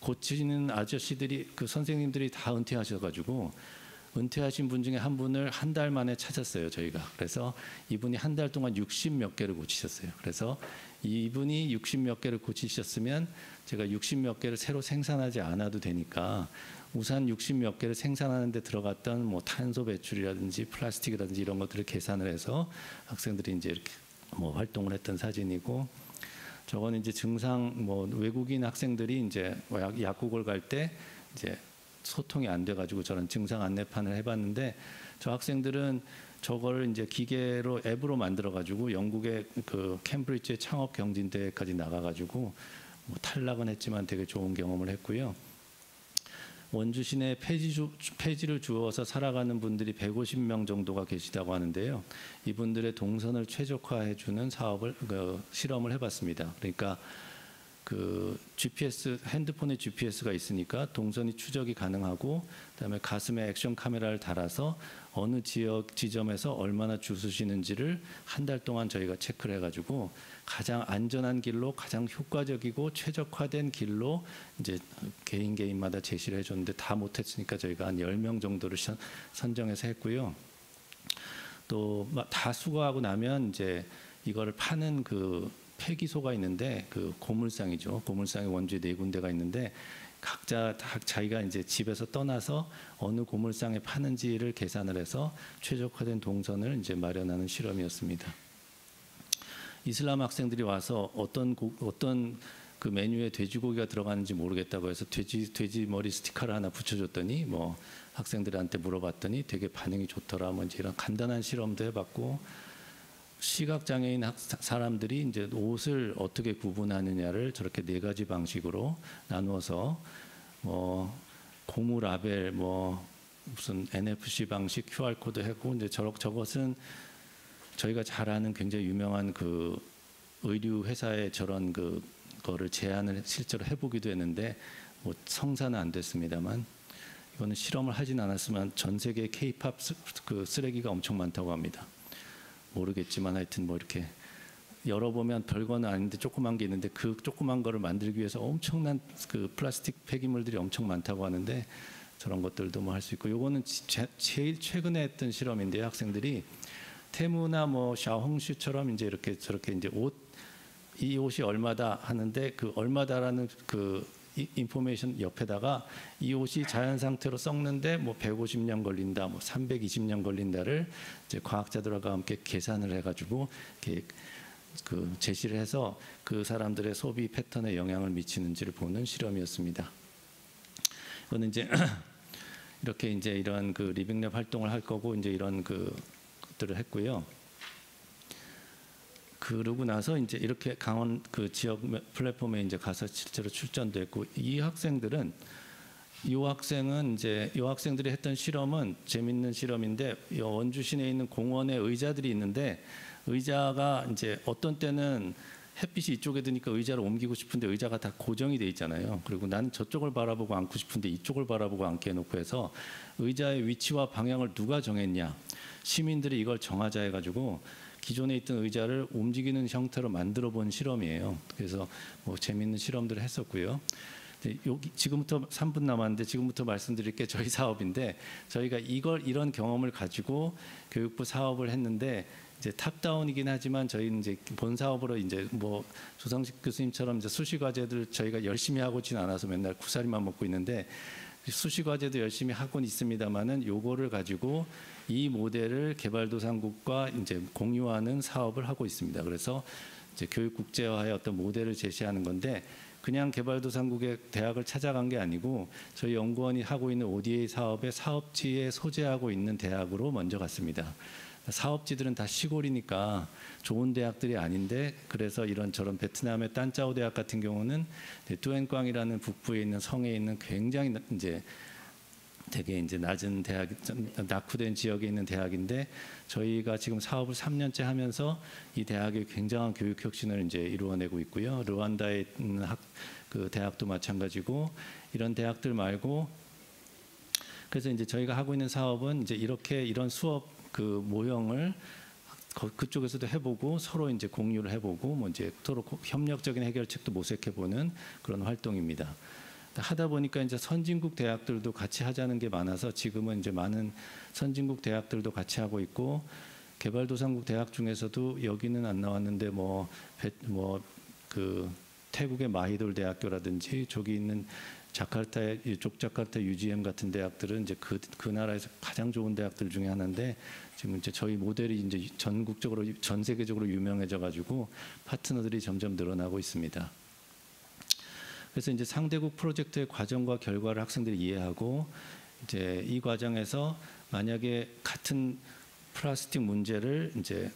고치는 아저씨들이 선생님들이 다 은퇴하셔가지고. 은퇴하신 분 중에 한 분을 한 달 만에 찾았어요, 저희가. 그래서 이분이 한 달 동안 60몇 개를 고치셨어요. 그래서 이분이 60몇 개를 고치셨으면 제가 60몇 개를 새로 생산하지 않아도 되니까 우산 60몇 개를 생산하는 데 들어갔던 뭐 탄소 배출이라든지 플라스틱이라든지 이런 것들을 계산을 해서 학생들이 이제 이렇게 뭐 활동을 했던 사진이고 저거는 이제 증상 뭐 외국인 학생들이 이제 약국을 갈 때 이제 소통이 안 돼가지고 저는 증상 안내판을 해봤는데 저 학생들은 저걸 이제 기계로 앱으로 만들어가지고 영국의 그 캠브리지의 창업 경진대회까지 나가가지고 뭐 탈락은 했지만 되게 좋은 경험을 했고요. 원주 시내에 폐지를 주워서 살아가는 분들이 150명 정도가 계시다고 하는데요. 이분들의 동선을 최적화해주는 실험을 해봤습니다. 그러니까 그 GPS, 핸드폰에 GPS가 있으니까 동선이 추적이 가능하고, 그다음에 가슴에 액션 카메라를 달아서 어느 지점에서 얼마나 주무시는지를 한 달 동안 저희가 체크를 해가지고 가장 안전한 길로, 가장 효과적이고 최적화된 길로 이제 개인마다 제시를 해줬는데 다 못했으니까 저희가 한 10명 정도를 선정해서 했고요. 또 다 수거하고 나면 이제 이거를 파는 그 폐기소가 있는데, 그 고물상이죠. 고물상이 원주에 4군데가 있는데 각자 자기가 이제 집에서 떠나서 어느 고물상에 파는지를 계산을 해서 최적화된 동선을 이제 마련하는 실험이었습니다. 이슬람 학생들이 와서 어떤 그 메뉴에 돼지고기가 들어가는지 모르겠다고 해서 돼지 머리 스티커를 하나 붙여줬더니 뭐 학생들한테 물어봤더니 되게 반응이 좋더라. 뭐 이제 이런 간단한 실험도 해봤고, 시각장애인 사람들이 이제 옷을 어떻게 구분하느냐를 저렇게 4가지 방식으로 나누어서 고무 라벨, 무슨 NFC 방식 QR코드 하고, 이제 저것은 저희가 잘 아는 굉장히 유명한 그 의류 회사에 저런 거를 제안을 실제로 해보기도 했는데 뭐 성사는 안 됐습니다만, 이거는 실험을 하진 않았지만 전 세계 K-팝 그 쓰레기가 엄청 많다고 합니다. 모르겠지만 하여튼 뭐 이렇게 열어보면 별거는 아닌데 조그만 게 있는데 그 조그만 거를 만들기 위해서 엄청난 그 플라스틱 폐기물들이 엄청 많다고 하는데, 저런 것들도 뭐 할 수 있고, 요거는 제일 최근에 했던 실험인데요. 학생들이 테무나 뭐 샤오홍슈처럼 이제 이렇게 저렇게 이제 이 옷이 얼마다 하는데, 그 얼마다라는 그 인포메이션 옆에다가 이 옷이 자연 상태로 썩는데 뭐 150년 걸린다, 뭐 320년 걸린다를 이제 과학자들과 함께 계산을 해가지고 이렇게 그 제시를 해서 그 사람들의 소비 패턴에 영향을 미치는지를 보는 실험이었습니다. 이거는 이제 이렇게 이제 이런 그 리빙랩 활동을 할 거고, 이제 이런 그 것들을 했고요. 그러고 나서 이제 이렇게 강원 그 지역 플랫폼에 이제 가서 실제로 출전도 했고, 이 학생들은 이 학생들이 했던 실험은 재밌는 실험인데, 원주 시내에 있는 공원에 의자들이 있는데, 의자가 이제 어떤 때는 햇빛이 이쪽에 드니까 의자를 옮기고 싶은데 의자가 다 고정이 돼 있잖아요. 그리고 나는 저쪽을 바라보고 앉고 싶은데 이쪽을 바라보고 앉게 해놓고 해서 의자의 위치와 방향을 누가 정했냐, 시민들이 이걸 정하자 해가지고 기존에 있던 의자를 움직이는 형태로 만들어 본 실험이에요. 그래서 뭐 재미있는 실험들을 했었고요. 여기 지금부터 3분 남았는데 지금부터 말씀드릴 게 저희 사업인데, 저희가 이런 경험을 가지고 교육부 사업을 했는데, 이제 탑다운이긴 하지만 저희는 이제 본 사업으로 이제 뭐 조성식 교수님처럼 이제 수시 과제들 저희가 열심히 하고 있지는 않아서 맨날 구사리만 먹고 있는데, 수시 과제도 열심히 하고는 있습니다만은 요거를 가지고 이 모델을 개발도상국과 이제 공유하는 사업을 하고 있습니다. 그래서 이제 교육 국제화의 어떤 모델을 제시하는 건데, 그냥 개발도상국의 대학을 찾아간 게 아니고 저희 연구원이 하고 있는 ODA 사업의 사업지에 소재하고 있는 대학으로 먼저 갔습니다. 사업지들은 다 시골이니까 좋은 대학들이 아닌데, 그래서 이런저런 베트남의 딴짜오 대학 같은 경우는 뚜엔꽝이라는 북부에 있는 성에 있는 굉장히 이제 되게 이제 낮은 대학, 낙후된 지역에 있는 대학인데, 저희가 지금 사업을 3년째 하면서 이 대학의 굉장한 교육 혁신을 이제 이루어내고 있고요. 르완다에 있는 그 대학도 마찬가지고, 이런 대학들 말고, 그래서 이제 저희가 하고 있는 사업은 이제 이런 수업 그 모형을 그쪽에서도 해보고 서로 이제 공유를 해보고 뭐 이제 서로 협력적인 해결책도 모색해보는 그런 활동입니다. 하다 보니까 이제 선진국 대학들도 같이 하자는 게 많아서 지금은 이제 많은 선진국 대학들도 같이 하고 있고, 개발도상국 대학 중에서도 여기는 안 나왔는데 그 태국의 마히돌 대학교라든지 저기 있는 자카르타 UGM 같은 대학들은 이제 그 나라에서 가장 좋은 대학들 중에 하나인데, 지금 이제 저희 모델이 이제 전국적으로 전 세계적으로 유명해져 가지고 파트너들이 점점 늘어나고 있습니다. 그래서 이제 상대국 프로젝트의 과정과 결과를 학생들이 이해하고, 이제 이 과정에서 만약에 같은 플라스틱 문제를 이제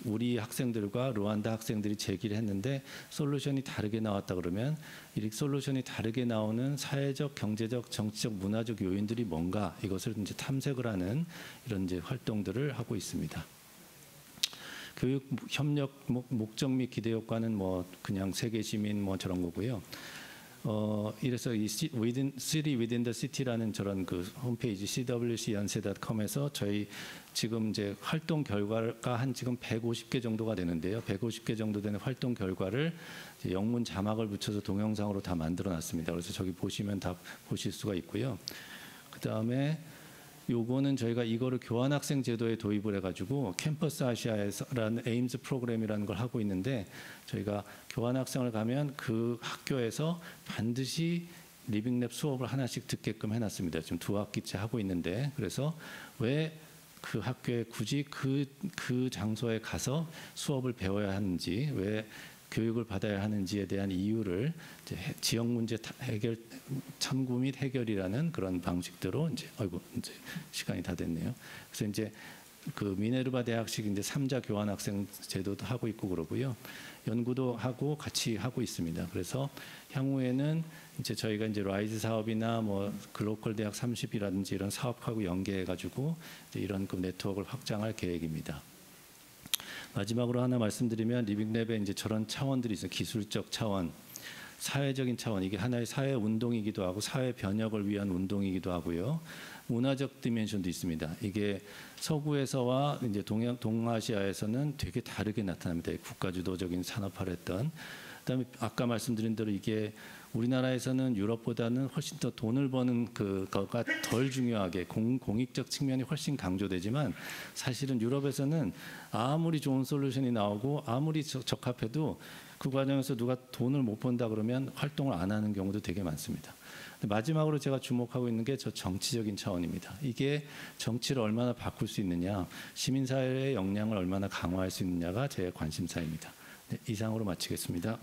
우리 학생들과 루안다 학생들이 제기를 했는데 솔루션이 다르게 나왔다 그러면 이 솔루션이 다르게 나오는 사회적, 경제적, 정치적, 문화적 요인들이 뭔가 이것을 이제 탐색을 하는 이런 이제 활동들을 하고 있습니다. 교육 협력 목적 및 기대 효과는 뭐 그냥 세계 시민 뭐 저런 거고요. 이래서 이 City Within the City라는 저런 그 홈페이지 cwc연세.com에서 저희 지금 이제 활동 결과가 한 지금 150개 정도가 되는데요. 150개 정도 되는 활동 결과를 이제 영문 자막을 붙여서 동영상으로 다 만들어놨습니다. 그래서 저기 보시면 다 보실 수가 있고요. 그 다음에 요거는 저희가 이거를 교환학생 제도에 도입을 해가지고 캠퍼스 아시아에서라는 에임즈 프로그램이라는 걸 하고 있는데 저희가 교환학생을 가면 그 학교에서 반드시 리빙랩 수업을 하나씩 듣게끔 해놨습니다. 지금 2학기째 하고 있는데 그래서 왜 그 학교에 굳이 그 장소에 가서 수업을 배워야 하는지 왜 교육을 받아야 하는지에 대한 이유를 이제 지역 문제 해결 탐구 및 해결이라는 그런 방식대로 이제 이제 시간이 다 됐네요. 그래서 이제 그 미네르바 대학식 이제 3자 교환 학생 제도도 하고 있고 그러고요. 연구도 하고 같이 하고 있습니다. 그래서 향후에는 이제 저희가 이제 라이즈 사업이나 뭐 글로컬 대학 30이라든지 이런 사업하고 연계해 가지고 이런 그 네트워크를 확장할 계획입니다. 마지막으로 하나 말씀드리면 리빙랩에 이제 저런 차원들이 있어요. 기술적 차원, 사회적인 차원, 이게 하나의 사회 운동이기도 하고 사회 변혁을 위한 운동이기도 하고요. 문화적 디멘션도 있습니다. 이게 서구에서와 이제 동아시아에서는 되게 다르게 나타납니다. 국가주도적인 산업화를 했던. 그다음에 아까 말씀드린 대로 이게 우리나라에서는 유럽보다는 훨씬 더 돈을 버는 그거가 덜 중요하게 공익적 측면이 훨씬 강조되지만 사실은 유럽에서는 아무리 좋은 솔루션이 나오고 아무리 적합해도 그 과정에서 누가 돈을 못 번다 그러면 활동을 안 하는 경우도 되게 많습니다. 마지막으로 제가 주목하고 있는 게 저 정치적인 차원입니다. 이게 정치를 얼마나 바꿀 수 있느냐, 시민사회의 역량을 얼마나 강화할 수 있느냐가 제 관심사입니다. 네, 이상으로 마치겠습니다.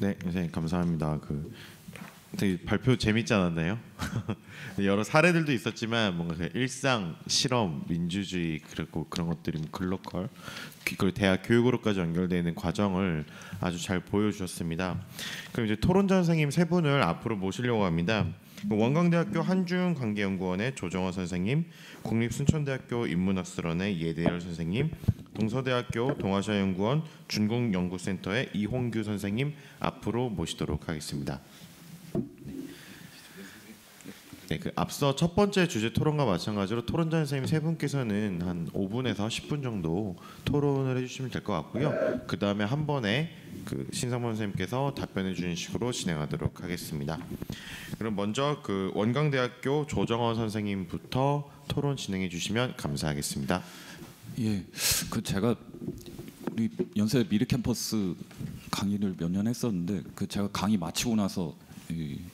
네, 선생님 감사합니다. 되게 발표 재밌지 않았나요? 여러 사례들도 있었지만 뭔가 그 일상, 실험, 민주주의 그리고 그런 것들이 뭐 글로컬, 그걸 대학 교육으로까지 연결되는 과정을 아주 잘 보여주셨습니다. 그럼 이제 토론자 선생님 세 분을 앞으로 모시려고 합니다. 원광대학교 한중관계연구원의 조정원 선생님, 국립순천대학교 인문학술원의 예대열 선생님, 동서대학교 동아시아연구원 준공연구센터의 이홍규 선생님 앞으로 모시도록 하겠습니다. 네, 앞서 첫 번째 주제 토론과 마찬가지로 토론자 선생님 세 분께서는 한 5분에서 10분 정도 토론을 해주시면 될 것 같고요. 그 다음에 한 번에 신상범 선생님께서 답변해 주는 식으로 진행하도록 하겠습니다. 그럼 먼저 원광대학교 조정원 선생님부터 토론 진행해 주시면 감사하겠습니다. 예, 제가 우리 연세 미래 캠퍼스 강의를 몇 년 했었는데 제가 강의 마치고 나서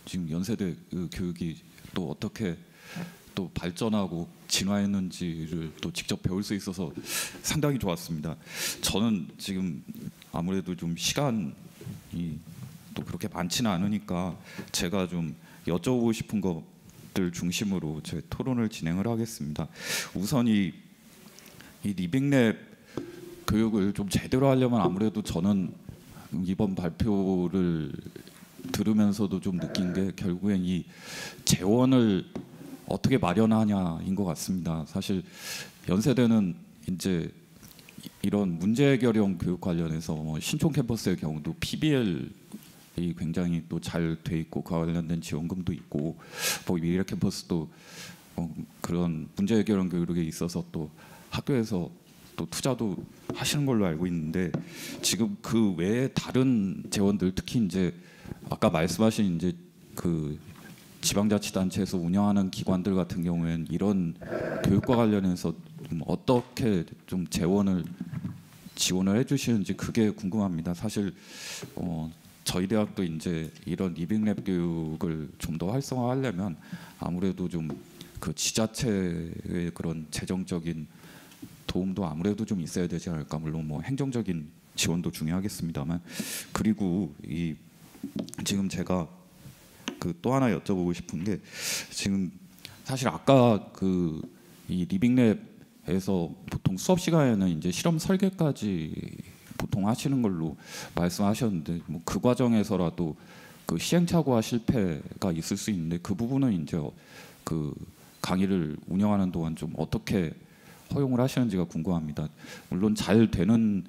지금 연세대 교육이 또 어떻게 또 발전하고 진화했는지를 또 직접 배울 수 있어서 상당히 좋았습니다. 저는 지금 아무래도 좀 시간이 또 그렇게 많지는 않으니까 제가 좀 여쭤보고 싶은 것들 중심으로 제 토론을 진행을 하겠습니다. 우선 이 리빙랩 교육을 좀 제대로 하려면 아무래도 저는 이번 발표를 들으면서도 좀 느낀 게 결국엔 이 재원을 어떻게 마련하냐인 것 같습니다. 사실 연세대는 이제 이런 문제 해결형 교육 관련해서 신촌 캠퍼스의 경우도 PBL이 굉장히 또 잘 돼 있고 그 관련된 지원금도 있고 미래 캠퍼스도 그런 문제 해결형 교육에 있어서 또 학교에서 또 투자도 하시는 걸로 알고 있는데 지금 그 외에 다른 재원들 특히 이제 아까 말씀하신 이제 지방자치단체에서 운영하는 기관들 같은 경우에는 이런 교육과 관련해서 좀 어떻게 좀 지원을 해주시는지 그게 궁금합니다. 사실 저희 대학도 이제 이런 리빙랩 교육을 좀 더 활성화하려면 아무래도 좀 지자체의 그런 재정적인 도움도 아무래도 좀 있어야 되지 않을까. 물론 행정적인 지원도 중요하겠습니다만 그리고 지금 제가 또 하나 여쭤보고 싶은 게 지금 사실 아까 이 리빙랩에서 보통 수업 시간에는 이제 실험 설계까지 보통 하시는 걸로 말씀하셨는데 뭐 그 과정에서라도 그 시행착오와 실패가 있을 수 있는데 그 부분은 이제 그 강의를 운영하는 동안 좀 어떻게 허용을 하시는지가 궁금합니다. 물론 잘 되는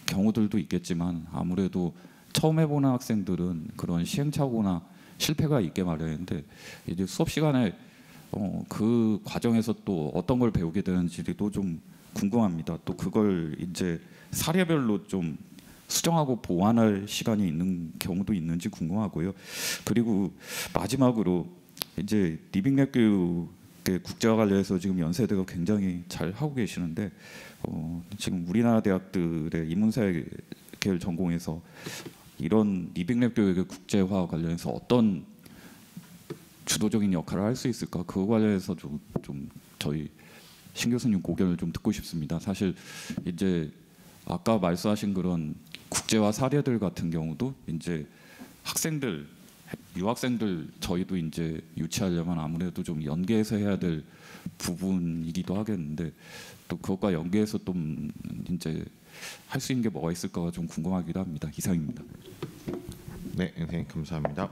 경우들도 있겠지만 아무래도 처음 해보는 학생들은 그런 시행착오나 실패가 있게 마련인데 이제 수업 시간에 그 과정에서 또 어떤 걸 배우게 되는지도 좀 궁금합니다. 또 그걸 이제 사례별로 좀 수정하고 보완할 시간이 있는 경우도 있는지 궁금하고요. 그리고 마지막으로 이제 리빙랩 교육의 국제화 관련해서 지금 연세대가 굉장히 잘 하고 계시는데 지금 우리나라 대학들의 인문사회 계열 전공에서 이런 리빙랩 교육의 국제화 관련해서 어떤 주도적인 역할을 할 수 있을까? 그거 관련해서 좀 저희 신 교수님 고견을 좀 듣고 싶습니다. 사실 이제 아까 말씀하신 그런 국제화 사례들 같은 경우도 이제 학생들, 유학생들 저희도 이제 유치하려면 아무래도 좀 연계해서 해야 될 부분이기도 하겠는데 또 그것과 연계해서 좀 이제 할 수 있는 게 뭐가 있을까가 좀 궁금하기도 합니다. 이상입니다. 네, 선생님 감사합니다.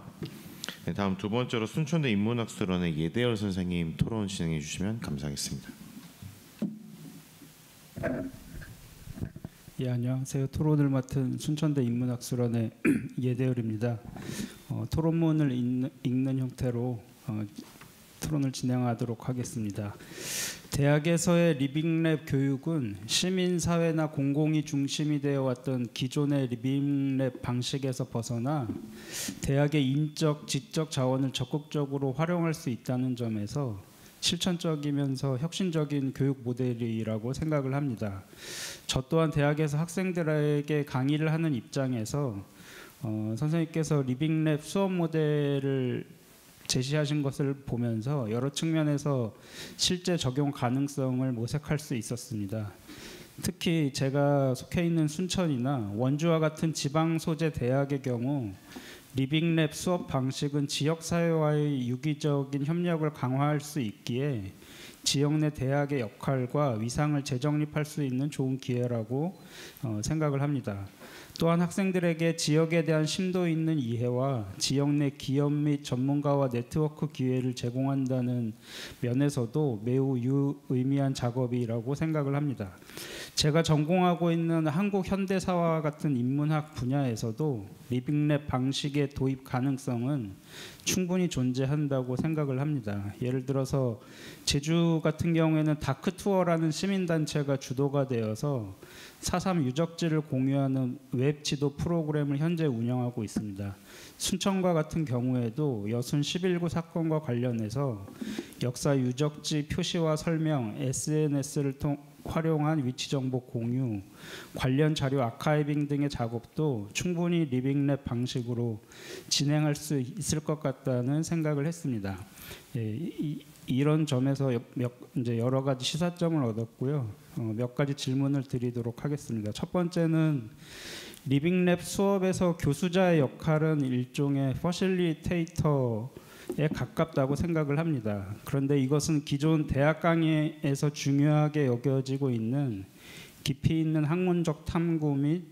네, 다음 두 번째로 순천대 인문학술원의 예대열 선생님 토론 진행해 주시면 감사하겠습니다. 예, 안녕하세요. 토론을 맡은 순천대 인문학술원의 예대열입니다. 토론문을 읽는 형태로 토론을 진행하도록 하겠습니다. 대학에서의 리빙랩 교육은 시민사회나 공공이 중심이 되어 왔던 기존의 리빙랩 방식에서 벗어나 대학의 인적, 지적 자원을 적극적으로 활용할 수 있다는 점에서 실천적이면서 혁신적인 교육 모델이라고 생각을 합니다. 저 또한 대학에서 학생들에게 강의를 하는 입장에서 선생님께서 리빙랩 수업 모델을 제시하신 것을 보면서 여러 측면에서 실제 적용 가능성을 모색할 수 있었습니다. 특히 제가 속해 있는 순천이나 원주와 같은 지방 소재 대학의 경우 리빙랩 수업 방식은 지역사회와의 유기적인 협력을 강화할 수 있기에 지역 내 대학의 역할과 위상을 재정립할 수 있는 좋은 기회라고 생각을 합니다. 또한 학생들에게 지역에 대한 심도 있는 이해와 지역 내 기업 및 전문가와 네트워크 기회를 제공한다는 면에서도 매우 유의미한 작업이라고 생각을 합니다. 제가 전공하고 있는 한국 현대사와 같은 인문학 분야에서도 리빙랩 방식의 도입 가능성은 충분히 존재한다고 생각을 합니다. 예를 들어서 제주 같은 경우에는 다크투어라는 시민단체가 주도가 되어서 4.3 유적지를 공유하는 웹 지도 프로그램을 현재 운영하고 있습니다. 순천과 같은 경우에도 여순 11구 사건과 관련해서 역사 유적지 표시와 설명, SNS를 활용한 위치 정보 공유, 관련 자료 아카이빙 등의 작업도 충분히 리빙랩 방식으로 진행할 수 있을 것 같다는 생각을 했습니다. 이런 점에서 이제 여러 가지 시사점을 얻었고요. 몇 가지 질문을 드리도록 하겠습니다. 첫 번째는 리빙랩 수업에서 교수자의 역할은 일종의 퍼실리테이터에 가깝다고 생각을 합니다. 그런데 이것은 기존 대학 강의에서 중요하게 여겨지고 있는 깊이 있는 학문적 탐구 및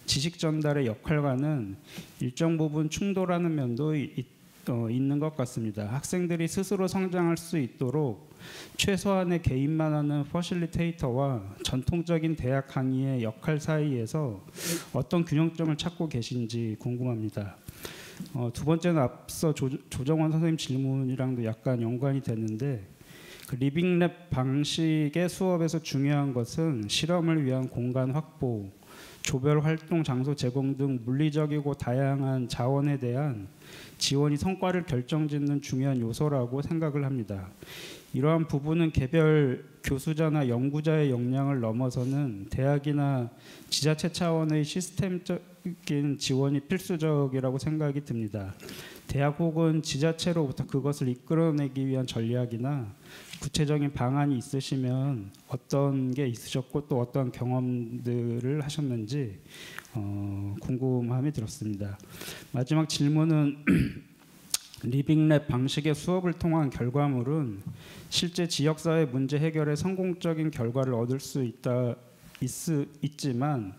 지식 전달의 역할과는 일정 부분 충돌하는 면도 있는 것 같습니다. 학생들이 스스로 성장할 수 있도록 최소한의 개인만 하는 퍼실리테이터와 전통적인 대학 강의의 역할 사이에서 어떤 균형점을 찾고 계신지 궁금합니다. 두 번째는 앞서 조정원 선생님 질문이랑도 약간 연관이 되는데 그 리빙랩 방식의 수업에서 중요한 것은 실험을 위한 공간 확보, 조별 활동 장소 제공 등 물리적이고 다양한 자원에 대한 지원이 성과를 결정짓는 중요한 요소라고 생각을 합니다. 이러한 부분은 개별 교수자나 연구자의 역량을 넘어서는 대학이나 지자체 차원의 시스템적인 지원이 필수적이라고 생각이 듭니다. 대학 혹은 지자체로부터 그것을 이끌어내기 위한 전략이나 구체적인 방안이 있으시면 어떤 게 있으셨고 또 어떤 경험들을 하셨는지 궁금함이 들었습니다. 마지막 질문은 리빙랩 방식의 수업을 통한 결과물은 실제 지역사회 문제 해결에 성공적인 결과를 얻을 수 있지만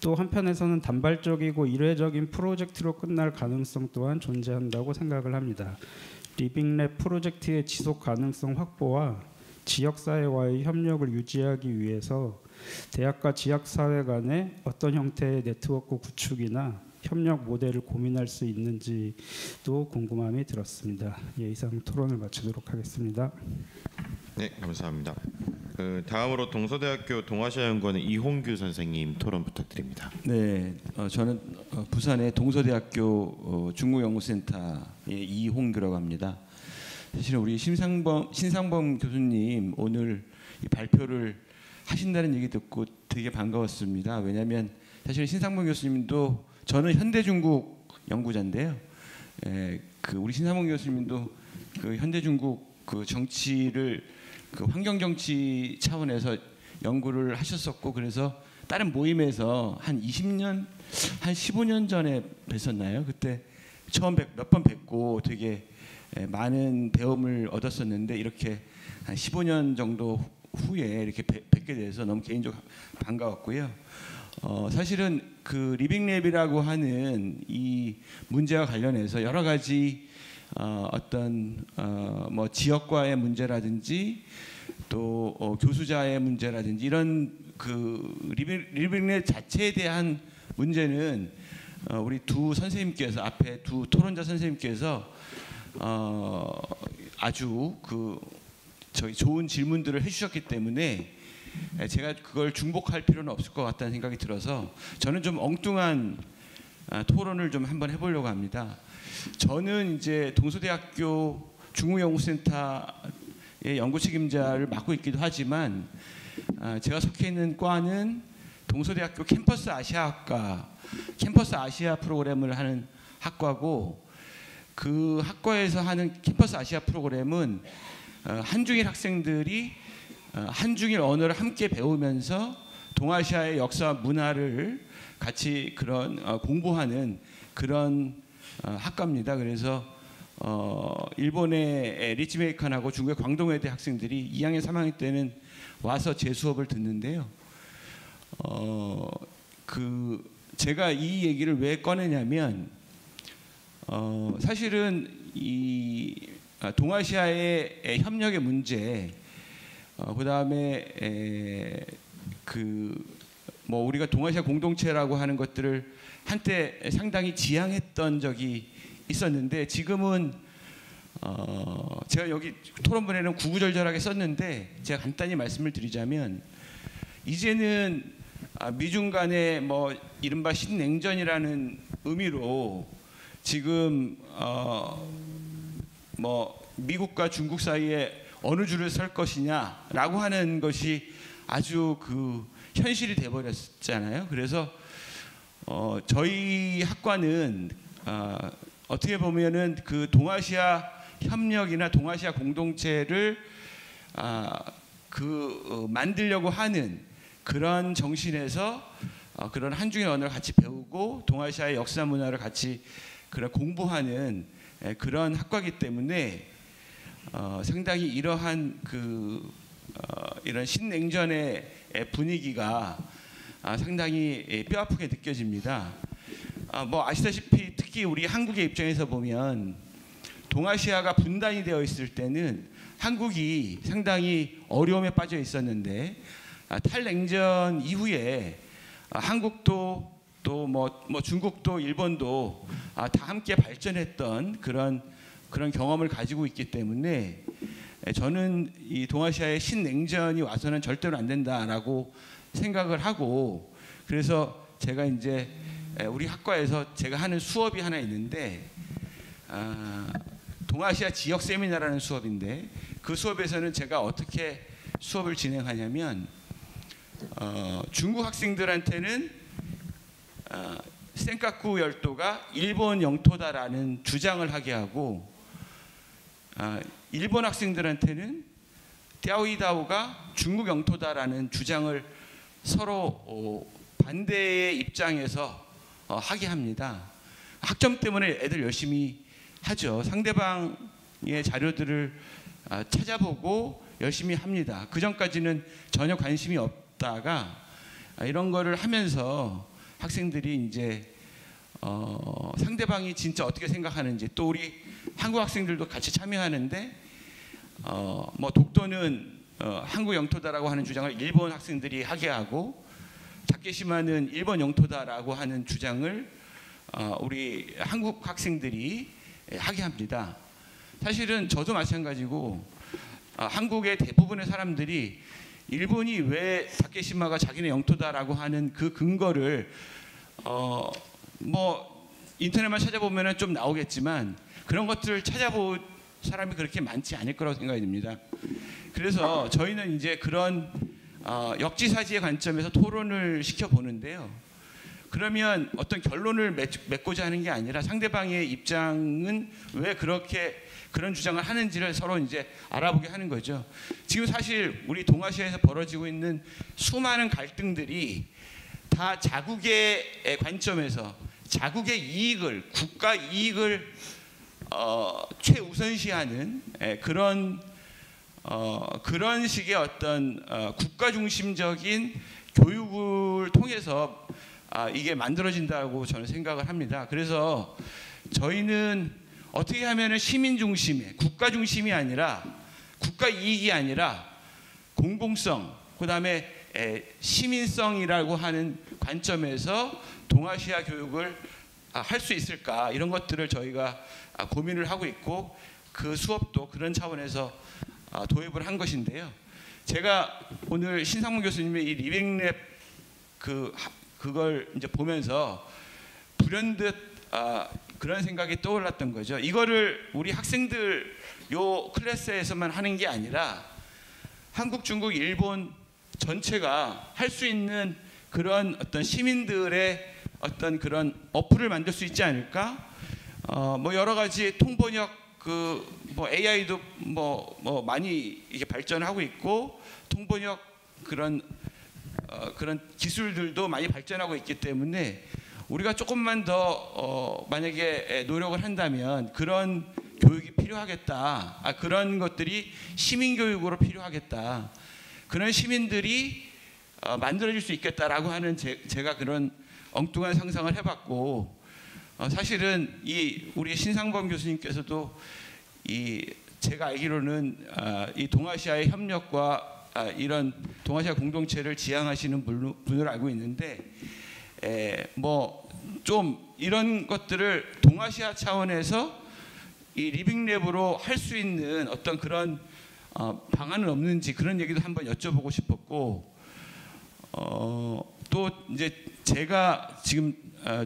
또 한편에서는 단발적이고 일회적인 프로젝트로 끝날 가능성 또한 존재한다고 생각을 합니다. 리빙랩 프로젝트의 지속 가능성 확보와 지역사회와의 협력을 유지하기 위해서 대학과 지역사회 간의 어떤 형태의 네트워크 구축이나 협력 모델을 고민할 수 있는지도 궁금함이 들었습니다. 예, 이상 토론을 마치도록 하겠습니다. 네, 감사합니다. 다음으로 동서대학교 동아시아연구원의 이홍규 선생님 토론 부탁드립니다. 네, 저는 부산의 동서대학교 중국연구센터의 이홍규라고 합니다. 사실은 우리 신상범 교수님 오늘 이 발표를 하신다는 얘기 듣고 되게 반가웠습니다. 왜냐하면 사실 신상범 교수님도 저는 현대중국 연구자인데요. 우리 신상범 교수님도 그 현대중국 그 정치를 그 환경정치 차원에서 연구를 하셨었고, 그래서 다른 모임에서 한 20년, 한 15년 전에 뵀었나요? 그때 처음 몇 번 뵙고 되게 많은 배움을 얻었었는데, 이렇게 한 15년 정도 후에 이렇게 뵙게 돼서 너무 개인적으로 반가웠고요. 사실은 그 리빙랩이라고 하는 이 문제와 관련해서 여러 가지 뭐 지역과의 문제라든지 또 교수자의 문제라든지 이런 그 리빙랩 자체에 대한 문제는 우리 두 선생님께서, 앞에 두 토론자 선생님께서 아주 좋은 질문들을 해주셨기 때문에 제가 그걸 중복할 필요는 없을 것 같다는 생각이 들어서 저는 좀 엉뚱한 토론을 좀 한번 해보려고 합니다. 저는 이제 동서대학교 중국연구센터의 연구 책임자를 맡고 있기도 하지만 제가 속해 있는 과는 동서대학교 캠퍼스 아시아학과, 캠퍼스 아시아 프로그램을 하는 학과고, 그 학과에서 하는 캠퍼스 아시아 프로그램은 한중일 학생들이 한중일 언어를 함께 배우면서 동아시아의 역사와 문화를 같이 그런 공부하는 그런 학과입니다. 그래서 일본의 리츠메이칸하고 중국의 광동외대 학생들이 2학년, 3학년 때는 와서 제 수업을 듣는데요. 제가 이 얘기를 왜 꺼내냐면 사실은 이 동아시아의 협력의 문제, 그다음에 뭐 우리가 동아시아 공동체라고 하는 것들을 한때 상당히 지향했던 적이 있었는데, 지금은 제가 여기 토론문에는 구구절절하게 썼는데 제가 간단히 말씀을 드리자면, 이제는 미중 간의 뭐 이른바 신냉전이라는 의미로 지금 뭐 미국과 중국 사이에 어느 줄을 설 것이냐라고 하는 것이 아주 현실이 돼버렸잖아요. 그래서 저희 학과는 어떻게 보면은 그 동아시아 협력이나 동아시아 공동체를 만들려고 하는 그런 정신에서 그런 한중일 언어를 같이 배우고 동아시아의 역사 문화를 같이 공부하는 그런 학과이기 때문에 상당히 이러한 이런 신냉전의 분위기가 상당히 뼈아프게 느껴집니다. 뭐 아시다시피 특히 우리 한국의 입장에서 보면 동아시아가 분단이 되어 있을 때는 한국이 상당히 어려움에 빠져 있었는데, 탈냉전 이후에 한국도 또 뭐 중국도 일본도 다 함께 발전했던 그런 경험을 가지고 있기 때문에 저는 이 동아시아의 신냉전이 와서는 절대로 안 된다라고 생각을 하고, 그래서 제가 이제 우리 학과에서 제가 하는 수업이 하나 있는데 동아시아 지역 세미나라는 수업인데, 그 수업에서는 제가 어떻게 수업을 진행하냐면 중국 학생들한테는 센카쿠 열도가 일본 영토다라는 주장을 하게 하고, 일본 학생들한테는 띠아오이다오가 중국 영토다라는 주장을 서로 반대의 입장에서 하게 합니다. 학점 때문에 애들 열심히 하죠. 상대방의 자료들을 찾아보고 열심히 합니다. 그 전까지는 전혀 관심이 없다가 이런 거를 하면서 학생들이 이제 상대방이 진짜 어떻게 생각하는지, 또 우리 한국 학생들도 같이 참여하는데 뭐 독도는 한국 영토다라고 하는 주장을 일본 학생들이 하게 하고, 다케시마는 일본 영토다라고 하는 주장을 우리 한국 학생들이 하게 합니다. 사실은 저도 마찬가지고 한국의 대부분의 사람들이 일본이 왜 다케시마가 자기네 영토다라고 하는 그 근거를 뭐 인터넷만 찾아보면은 좀 나오겠지만 그런 것들을 찾아볼 사람이 그렇게 많지 않을 거라고 생각이 듭니다. 그래서 저희는 이제 그런 역지사지의 관점에서 토론을 시켜보는데요. 그러면 어떤 결론을 맺고자 하는 게 아니라 상대방의 입장은 왜 그렇게 그런 주장을 하는지를 서로 이제 알아보게 하는 거죠. 지금 사실 우리 동아시아에서 벌어지고 있는 수많은 갈등들이 다 자국의 관점에서 자국의 이익을, 국가 이익을 최우선시하는 그런 식의 어떤 국가 중심적인 교육을 통해서 이게 만들어진다고 저는 생각을 합니다. 그래서 저희는 어떻게 하면은 시민 중심의, 국가 중심이 아니라, 국가 이익이 아니라 공공성, 그다음에 시민성이라고 하는 관점에서 동아시아 교육을 할 수 있을까, 이런 것들을 저희가 고민을 하고 있고, 그 수업도 그런 차원에서 도입을 한 것인데요. 제가 오늘 신상문 교수님의 이 리빙랩 그걸 이제 보면서 불현듯 그런 생각이 떠올랐던 거죠. 이거를 우리 학생들 요 클래스에서만 하는 게 아니라 한국, 중국, 일본 전체가 할 수 있는 그런 어떤 시민들의 어떤 그런 어플을 만들 수 있지 않을까? 뭐 여러 가지 통번역 뭐 AI도 뭐 많이 이게 발전하고 있고, 통번역 그런 기술들도 많이 발전하고 있기 때문에 우리가 조금만 더 만약에 노력을 한다면 그런 교육이 필요하겠다. 그런 것들이 시민 교육으로 필요하겠다. 그런 시민들이 만들어질 수 있겠다라고 하는 제가 그런 엉뚱한 상상을 해봤고, 사실은 이 우리 신상범 교수님께서도 제가 알기로는 이 동아시아의 협력과 이런 동아시아 공동체를 지향하시는 분을 알고 있는데, 뭐 좀 이런 것들을 동아시아 차원에서 이 리빙랩으로 할 수 있는 어떤 그런 방안은 없는지, 그런 얘기도 한번 여쭤보고 싶었고, 또 이제 제가 지금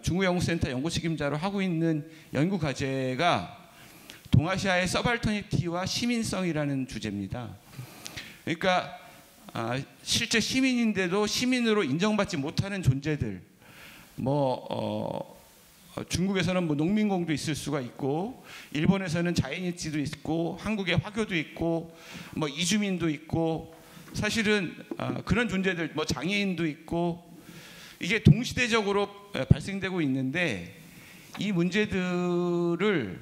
중국연구센터 연구 책임자로 하고 있는 연구 과제가 동아시아의 서발터니티와 시민성이라는 주제입니다. 그러니까 실제 시민인데도 시민으로 인정받지 못하는 존재들, 중국에서는 뭐 농민공도 있을 수가 있고, 일본에서는 자이니치도 있고, 한국의 화교도 있고, 뭐 이주민도 있고, 사실은 그런 존재들, 뭐 장애인도 있고, 이게 동시대적으로 발생되고 있는데, 이 문제들을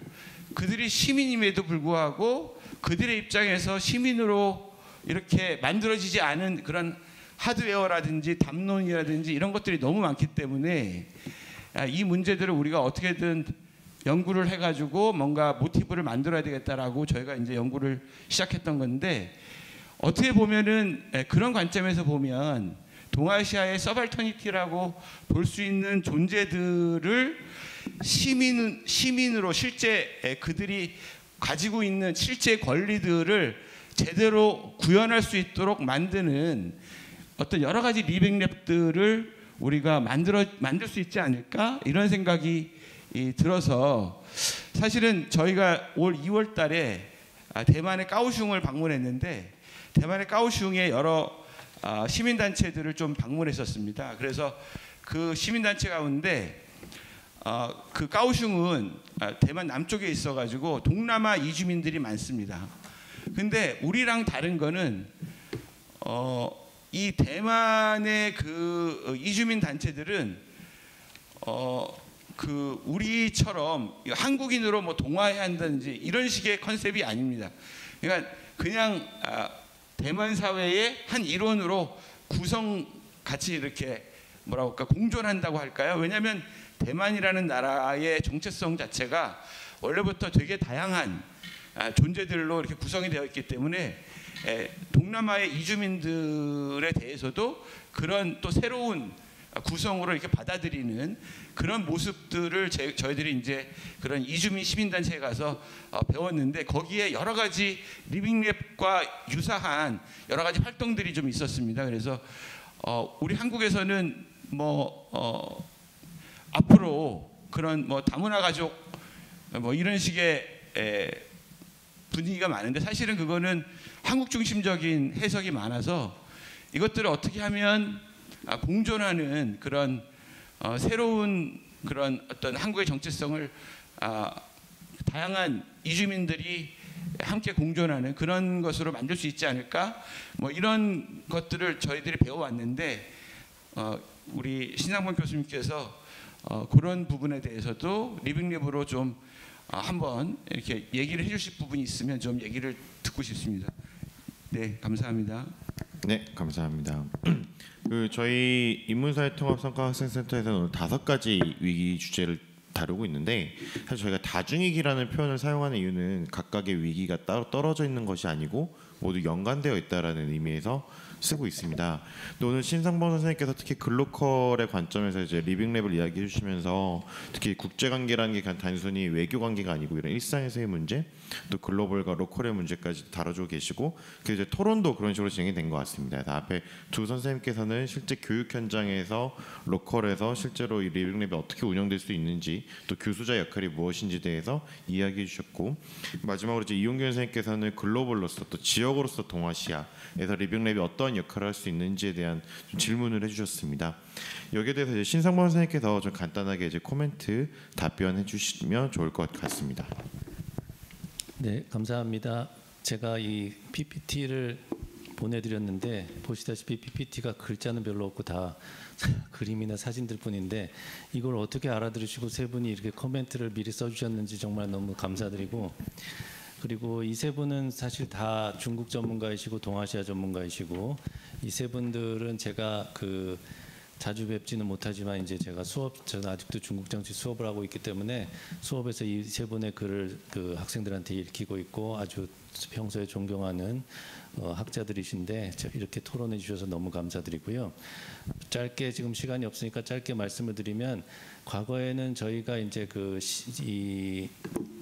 그들이 시민임에도 불구하고 그들의 입장에서 시민으로 이렇게 만들어지지 않은 그런 하드웨어라든지 담론이라든지 이런 것들이 너무 많기 때문에 이 문제들을 우리가 어떻게든 연구를 해가지고 뭔가 모티브를 만들어야 되겠다라고 저희가 이제 연구를 시작했던 건데, 어떻게 보면은 그런 관점에서 보면 동아시아의 서발터니티라고 볼 수 있는 존재들을 시민으로 실제 그들이 가지고 있는 실제 권리들을 제대로 구현할 수 있도록 만드는 어떤 여러 가지 리빙랩들을 우리가 만들 수 있지 않을까, 이런 생각이 들어서, 사실은 저희가 올 2월 달에 대만의 까오슝을 방문했는데, 대만의 까오슝에 여러 시민단체들을 좀 방문했었습니다. 그래서 그 시민단체 가운데 그 까오슝은 대만 남쪽에 있어가지고 동남아 이주민들이 많습니다. 근데 우리랑 다른 거는 이 대만의 그 이주민 단체들은 그 우리처럼 한국인으로 뭐 동화해야 한다든지 이런 식의 컨셉이 아닙니다. 그러니까 그냥 대만 사회의 한 일원으로 같이 이렇게 뭐라고 할까 공존한다고 할까요? 왜냐하면 대만이라는 나라의 정체성 자체가 원래부터 되게 다양한 존재들로 이렇게 구성이 되어 있기 때문에 동남아의 이주민들에 대해서도 그런 또 새로운 구성으로 이렇게 받아들이는 그런 모습들을 저희들이 이제 그런 이주민 시민단체에 가서 배웠는데 거기에 여러 가지 리빙랩과 유사한 여러 가지 활동들이 좀 있었습니다. 그래서 우리 한국에서는 앞으로 그런 다문화 가족 이런 식의 분위기가 많은데 사실은 그거는 한국 중심적인 해석이 많아서 이것들을 어떻게 하면 공존하는 그런 새로운 그런 어떤 한국의 정체성을 다양한 이주민들이 함께 공존하는 그런 것으로 만들 수 있지 않을까? 이런 것들을 저희들이 배워왔는데 우리 신상범 교수님께서 그런 부분에 대해서도 리빙랩으로 좀 한번 이렇게 얘기를 해주실 부분이 있으면 좀 얘기를 듣고 싶습니다. 네, 감사합니다. 네, 감사합니다. 저희 인문사회통합성과학생센터에서는 오늘 5가지 위기 주제를 다루고 있는데 사실 저희가 다중위기라는 표현을 사용하는 이유는 각각의 위기가 따로 떨어져 있는 것이 아니고 모두 연관되어 있다라는 의미에서 쓰고 있습니다. 오늘 신상범 선생님께서 특히 글로컬의 관점에서 이제 리빙랩을 이야기해 주시면서 특히 국제관계라는 게 단순히 외교 관계가 아니고 이런 일상에서의 문제, 또 글로벌과 로컬의 문제까지 다뤄주고 계시고 그 이제 토론도 그런 식으로 진행이 된 것 같습니다. 그래서 앞에 두 선생님께서는 실제 교육 현장에서 로컬에서 실제로 이 리빙랩이 어떻게 운영될 수 있는지 또 교수자 역할이 무엇인지 대해서 이야기해 주셨고 마지막으로 이제 이용규 선생님께서는 글로벌로서 또 지역으로서 동아시아에서 리빙랩이 어떤 역할을 할 수 있는지에 대한 좀 질문을 해주셨습니다. 여기에 대해서 이제 신상범 선생님께서 좀 간단하게 이제 코멘트 답변해 주시면 좋을 것 같습니다. 네, 감사합니다. 제가 이 PPT를 보내드렸는데 보시다시피 PPT가 글자는 별로 없고 다 그림이나 사진들 뿐인데 이걸 어떻게 알아들으시고 세 분이 이렇게 코멘트를 미리 써주셨는지 정말 너무 감사드리고 그리고 이 세 분은 사실 다 중국 전문가이시고 동아시아 전문가이시고 이 세 분들은 제가 자주 뵙지는 못하지만 이제 제가 저는 아직도 중국 정치 수업을 하고 있기 때문에 수업에서 이 세 분의 글을 학생들한테 읽히고 있고 아주 평소에 존경하는 학자들이신데 이렇게 토론해 주셔서 너무 감사드리고요. 짧게 지금 시간이 없으니까 짧게 말씀을 드리면 과거에는 저희가 이제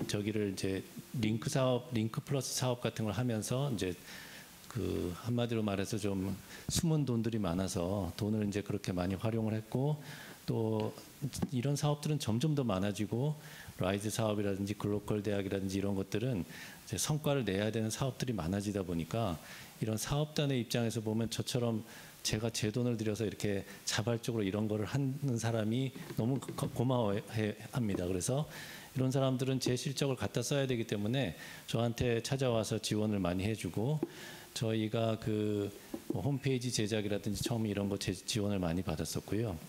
저기를 이제 링크 플러스 사업 같은 걸 하면서 이제 한마디로 말해서 좀 숨은 돈들이 많아서 돈을 이제 그렇게 많이 활용을 했고 또 이런 사업들은 점점 더 많아지고 라이즈 사업이라든지 글로컬 대학이라든지 이런 것들은 이제 성과를 내야 되는 사업들이 많아지다 보니까 이런 사업단의 입장에서 보면 저처럼 제가 제 돈을 들여서 이렇게 자발적으로 이런 거를 하는 사람이 너무 고마워합니다. 그래서 이런 사람들은 제 실적을 갖다 써야 되기 때문에 저한테 찾아와서 지원을 많이 해주고 저희가 홈페이지 제작이라든지 처음에 이런 거 지원을 많이 받았었고요.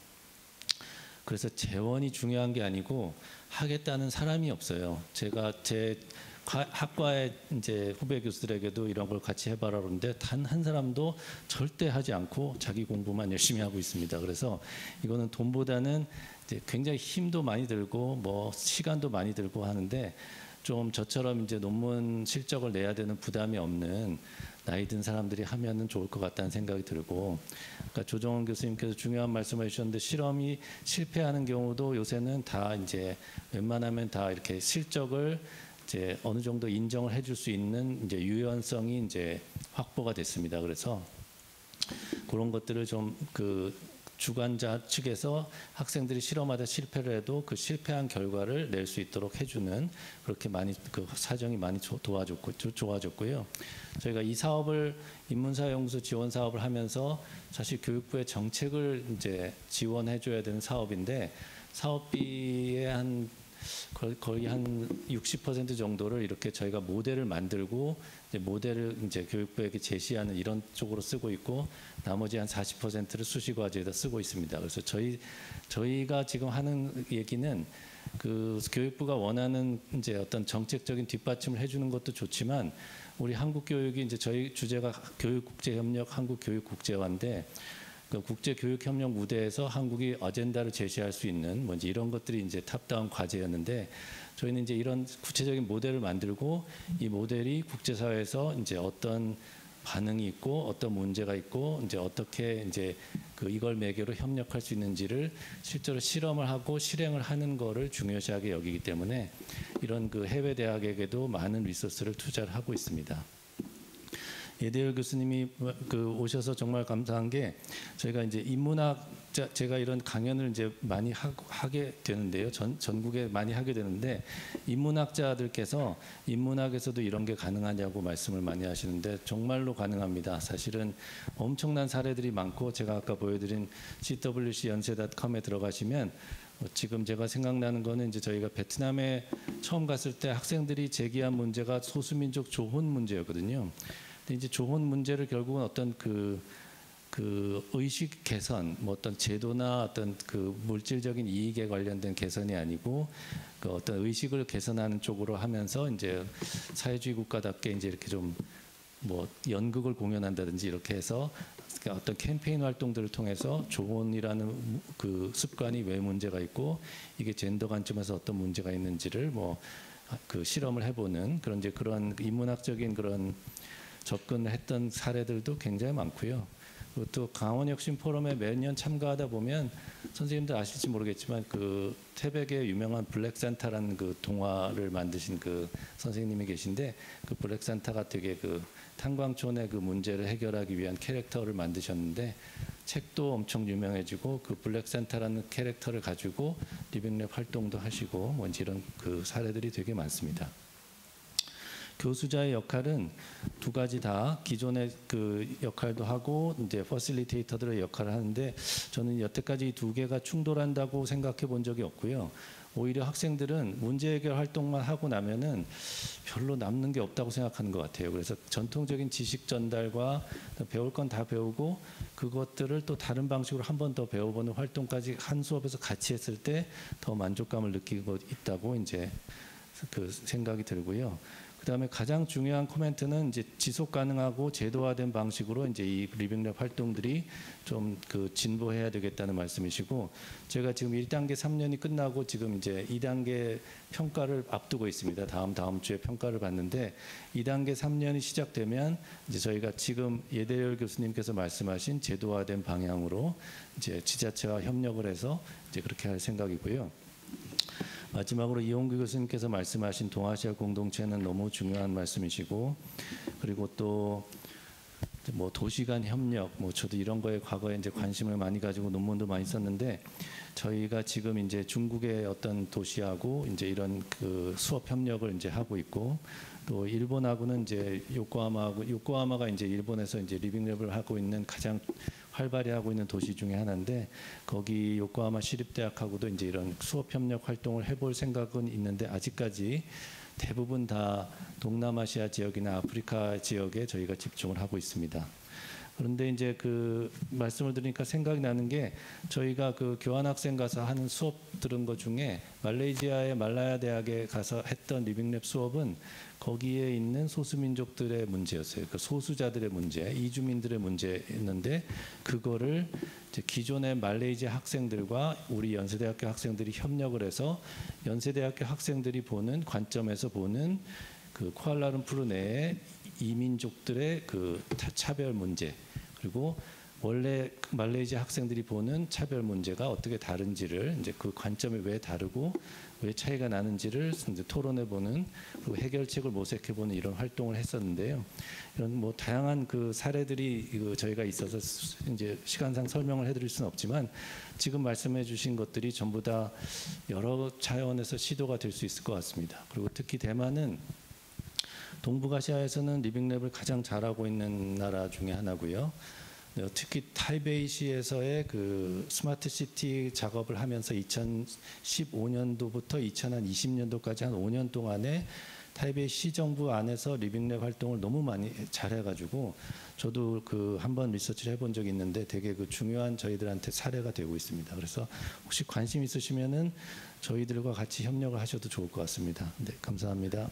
그래서 재원이 중요한 게 아니고 하겠다는 사람이 없어요. 제가 제 학과의 이제 후배 교수들에게도 이런 걸 같이 해봐라 그러는데 단 한 사람도 절대 하지 않고 자기 공부만 열심히 하고 있습니다. 그래서 이거는 돈보다는 이제 굉장히 힘도 많이 들고 시간도 많이 들고 하는데 좀 저처럼 이제 논문 실적을 내야 되는 부담이 없는 나이 든 사람들이 하면은 좋을 것 같다는 생각이 들고, 그러니까 조정원 교수님께서 중요한 말씀을 해주셨는데 실험이 실패하는 경우도 요새는 다 이제 웬만하면 다 이렇게 실적을 이제 어느 정도 인정을 해줄 수 있는 이제 유연성이 이제 확보가 됐습니다. 그래서 그런 것들을 좀 주관자 측에서 학생들이 실험하다 실패를 해도 그 실패한 결과를 낼 수 있도록 해주는 그렇게 많이 사정이 많이 좋아졌고요. 저희가 이 사업을 인문사회연구소 지원 사업을 하면서 사실 교육부의 정책을 이제 지원해줘야 되는 사업인데 사업비의 한 거의 한 60% 정도를 이렇게 저희가 모델을 만들고 이제 모델을 이제 교육부에게 제시하는 이런 쪽으로 쓰고 있고 나머지 한 40%를 수시 과제에다 쓰고 있습니다. 그래서 저희가 지금 하는 얘기는 그 교육부가 원하는 이제 어떤 정책적인 뒷받침을 해주는 것도 좋지만 우리 한국 교육이 이제 저희 주제가 교육국제협력, 한국교육국제화인데 그 국제교육협력 무대에서 한국이 어젠다를 제시할 수 있는 뭔지 이런 것들이 이제 탑다운 과제였는데 저희는 이제 이런 구체적인 모델을 만들고 이 모델이 국제사회에서 이제 어떤 반응이 있고 어떤 문제가 있고 이제 어떻게 이제 그 이걸 매개로 협력할 수 있는지를 실제로 실험을 하고 실행을 하는 거를 중요시하게 여기기 때문에 이런 그 해외 대학에게도 많은 리소스를 투자를 하고 있습니다. 예대열 교수님이 그 오셔서 정말 감사한 게 저희가 이제 인문학자 제가 이런 강연을 이제 많이 하게 되는데요. 전국에 많이 하게 되는데 인문학자들께서 인문학에서도 이런 게 가능하냐고 말씀을 많이 하시는데 정말로 가능합니다. 사실은 엄청난 사례들이 많고 제가 아까 보여드린 cwc연세.com에 들어가시면 지금 제가 생각나는 거는 이제 저희가 베트남에 처음 갔을 때 학생들이 제기한 문제가 소수민족 조혼 문제였거든요. 근데 이제 조혼 문제를 결국은 어떤 그 의식 개선, 뭐 어떤 제도나 어떤 그 물질적인 이익에 관련된 개선이 아니고 그 어떤 의식을 개선하는 쪽으로 하면서 이제 사회주의 국가답게 이제 이렇게 좀 뭐 연극을 공연한다든지 이렇게 해서 어떤 캠페인 활동들을 통해서 조혼이라는 그 습관이 왜 문제가 있고 이게 젠더 관점에서 어떤 문제가 있는지를 뭐 그 실험을 해보는 그런 이제 그런 인문학적인 그런 접근을 했던 사례들도 굉장히 많고요. 그리고 또 강원혁신 포럼에 매년 참가하다 보면 선생님들 아실지 모르겠지만 그 태백의 유명한 블랙산타라는 그 동화를 만드신 그 선생님이 계신데 그 블랙산타가 되게 그 탄광촌의 그 문제를 해결하기 위한 캐릭터를 만드셨는데 책도 엄청 유명해지고 그 블랙산타라는 캐릭터를 가지고 리빙랩 활동도 하시고 뭔지 이런 그 사례들이 되게 많습니다. 교수자의 역할은 두 가지 다 기존의 그 역할도 하고 이제 퍼실리테이터들의 역할을 하는데 저는 여태까지 이 두 개가 충돌한다고 생각해 본 적이 없고요. 오히려 학생들은 문제 해결 활동만 하고 나면은 별로 남는 게 없다고 생각하는 것 같아요. 그래서 전통적인 지식 전달과 배울 건 다 배우고 그것들을 또 다른 방식으로 한 번 더 배워보는 활동까지 한 수업에서 같이 했을 때 더 만족감을 느끼고 있다고 이제 그 생각이 들고요. 그다음에 가장 중요한 코멘트는 이제 지속 가능하고 제도화된 방식으로 이제 이 리빙랩 활동들이 좀 그 진보해야 되겠다는 말씀이시고 제가 지금 1단계 3년이 끝나고 지금 이제 2단계 평가를 앞두고 있습니다. 다음 주에 평가를 받는데 2단계 3년이 시작되면 이제 저희가 지금 예대열 교수님께서 말씀하신 제도화된 방향으로 이제 지자체와 협력을 해서 이제 그렇게 할 생각이고요. 마지막으로 이홍규 교수님께서 말씀하신 동아시아 공동체는 너무 중요한 말씀이시고 그리고 또 뭐 도시간 협력 뭐 저도 이런 거에 과거에 이제 관심을 많이 가지고 논문도 많이 썼는데 저희가 지금 이제 중국의 어떤 도시하고 이제 이런 그 수업 협력을 이제 하고 있고 또 일본하고는 이제 요코하마가 이제 일본에서 이제 리빙랩을 하고 있는 가장 활발히 하고 있는 도시 중에 하나인데 거기 요코하마 시립대학하고도 이제 이런 수업 협력 활동을 해볼 생각은 있는데 아직까지 대부분 다 동남아시아 지역이나 아프리카 지역에 저희가 집중을 하고 있습니다. 그런데 이제 그 말씀을 드리니까 생각이 나는 게 저희가 그 교환학생 가서 하는 수업 들은 것 중에 말레이시아의 말라야 대학에 가서 했던 리빙랩 수업은 거기에 있는 소수민족들의 문제였어요. 그 소수자들의 문제, 이주민들의 문제였는데 그거를 이제 기존의 말레이시아 학생들과 우리 연세대학교 학생들이 협력을 해서 연세대학교 학생들이 보는 관점에서 보는 그 쿠알라룸푸르 내의 이민족들의 그 차별 문제 그리고 원래 말레이시아 학생들이 보는 차별 문제가 어떻게 다른지를 이제 그 관점이 왜 다르고 왜 차이가 나는지를 이제 토론해 보는 그리고 해결책을 모색해 보는 이런 활동을 했었는데요. 이런 뭐 다양한 그 사례들이 저희가 있어서 이제 시간상 설명을 해드릴 수는 없지만 지금 말씀해 주신 것들이 전부 다 여러 차원에서 시도가 될 수 있을 것 같습니다. 그리고 특히 대만은 동북아시아에서는 리빙랩을 가장 잘하고 있는 나라 중에 하나고요. 네, 특히 타이베이시에서의 그 스마트 시티 작업을 하면서 2015년도부터 2020년도까지 한 5년 동안에 타이베이 시정부 안에서 리빙랩 활동을 너무 많이 잘해가지고 저도 그 한번 리서치를 해본 적이 있는데 되게 그 중요한 저희들한테 사례가 되고 있습니다. 그래서 혹시 관심 있으시면은 저희들과 같이 협력을 하셔도 좋을 것 같습니다. 네, 감사합니다.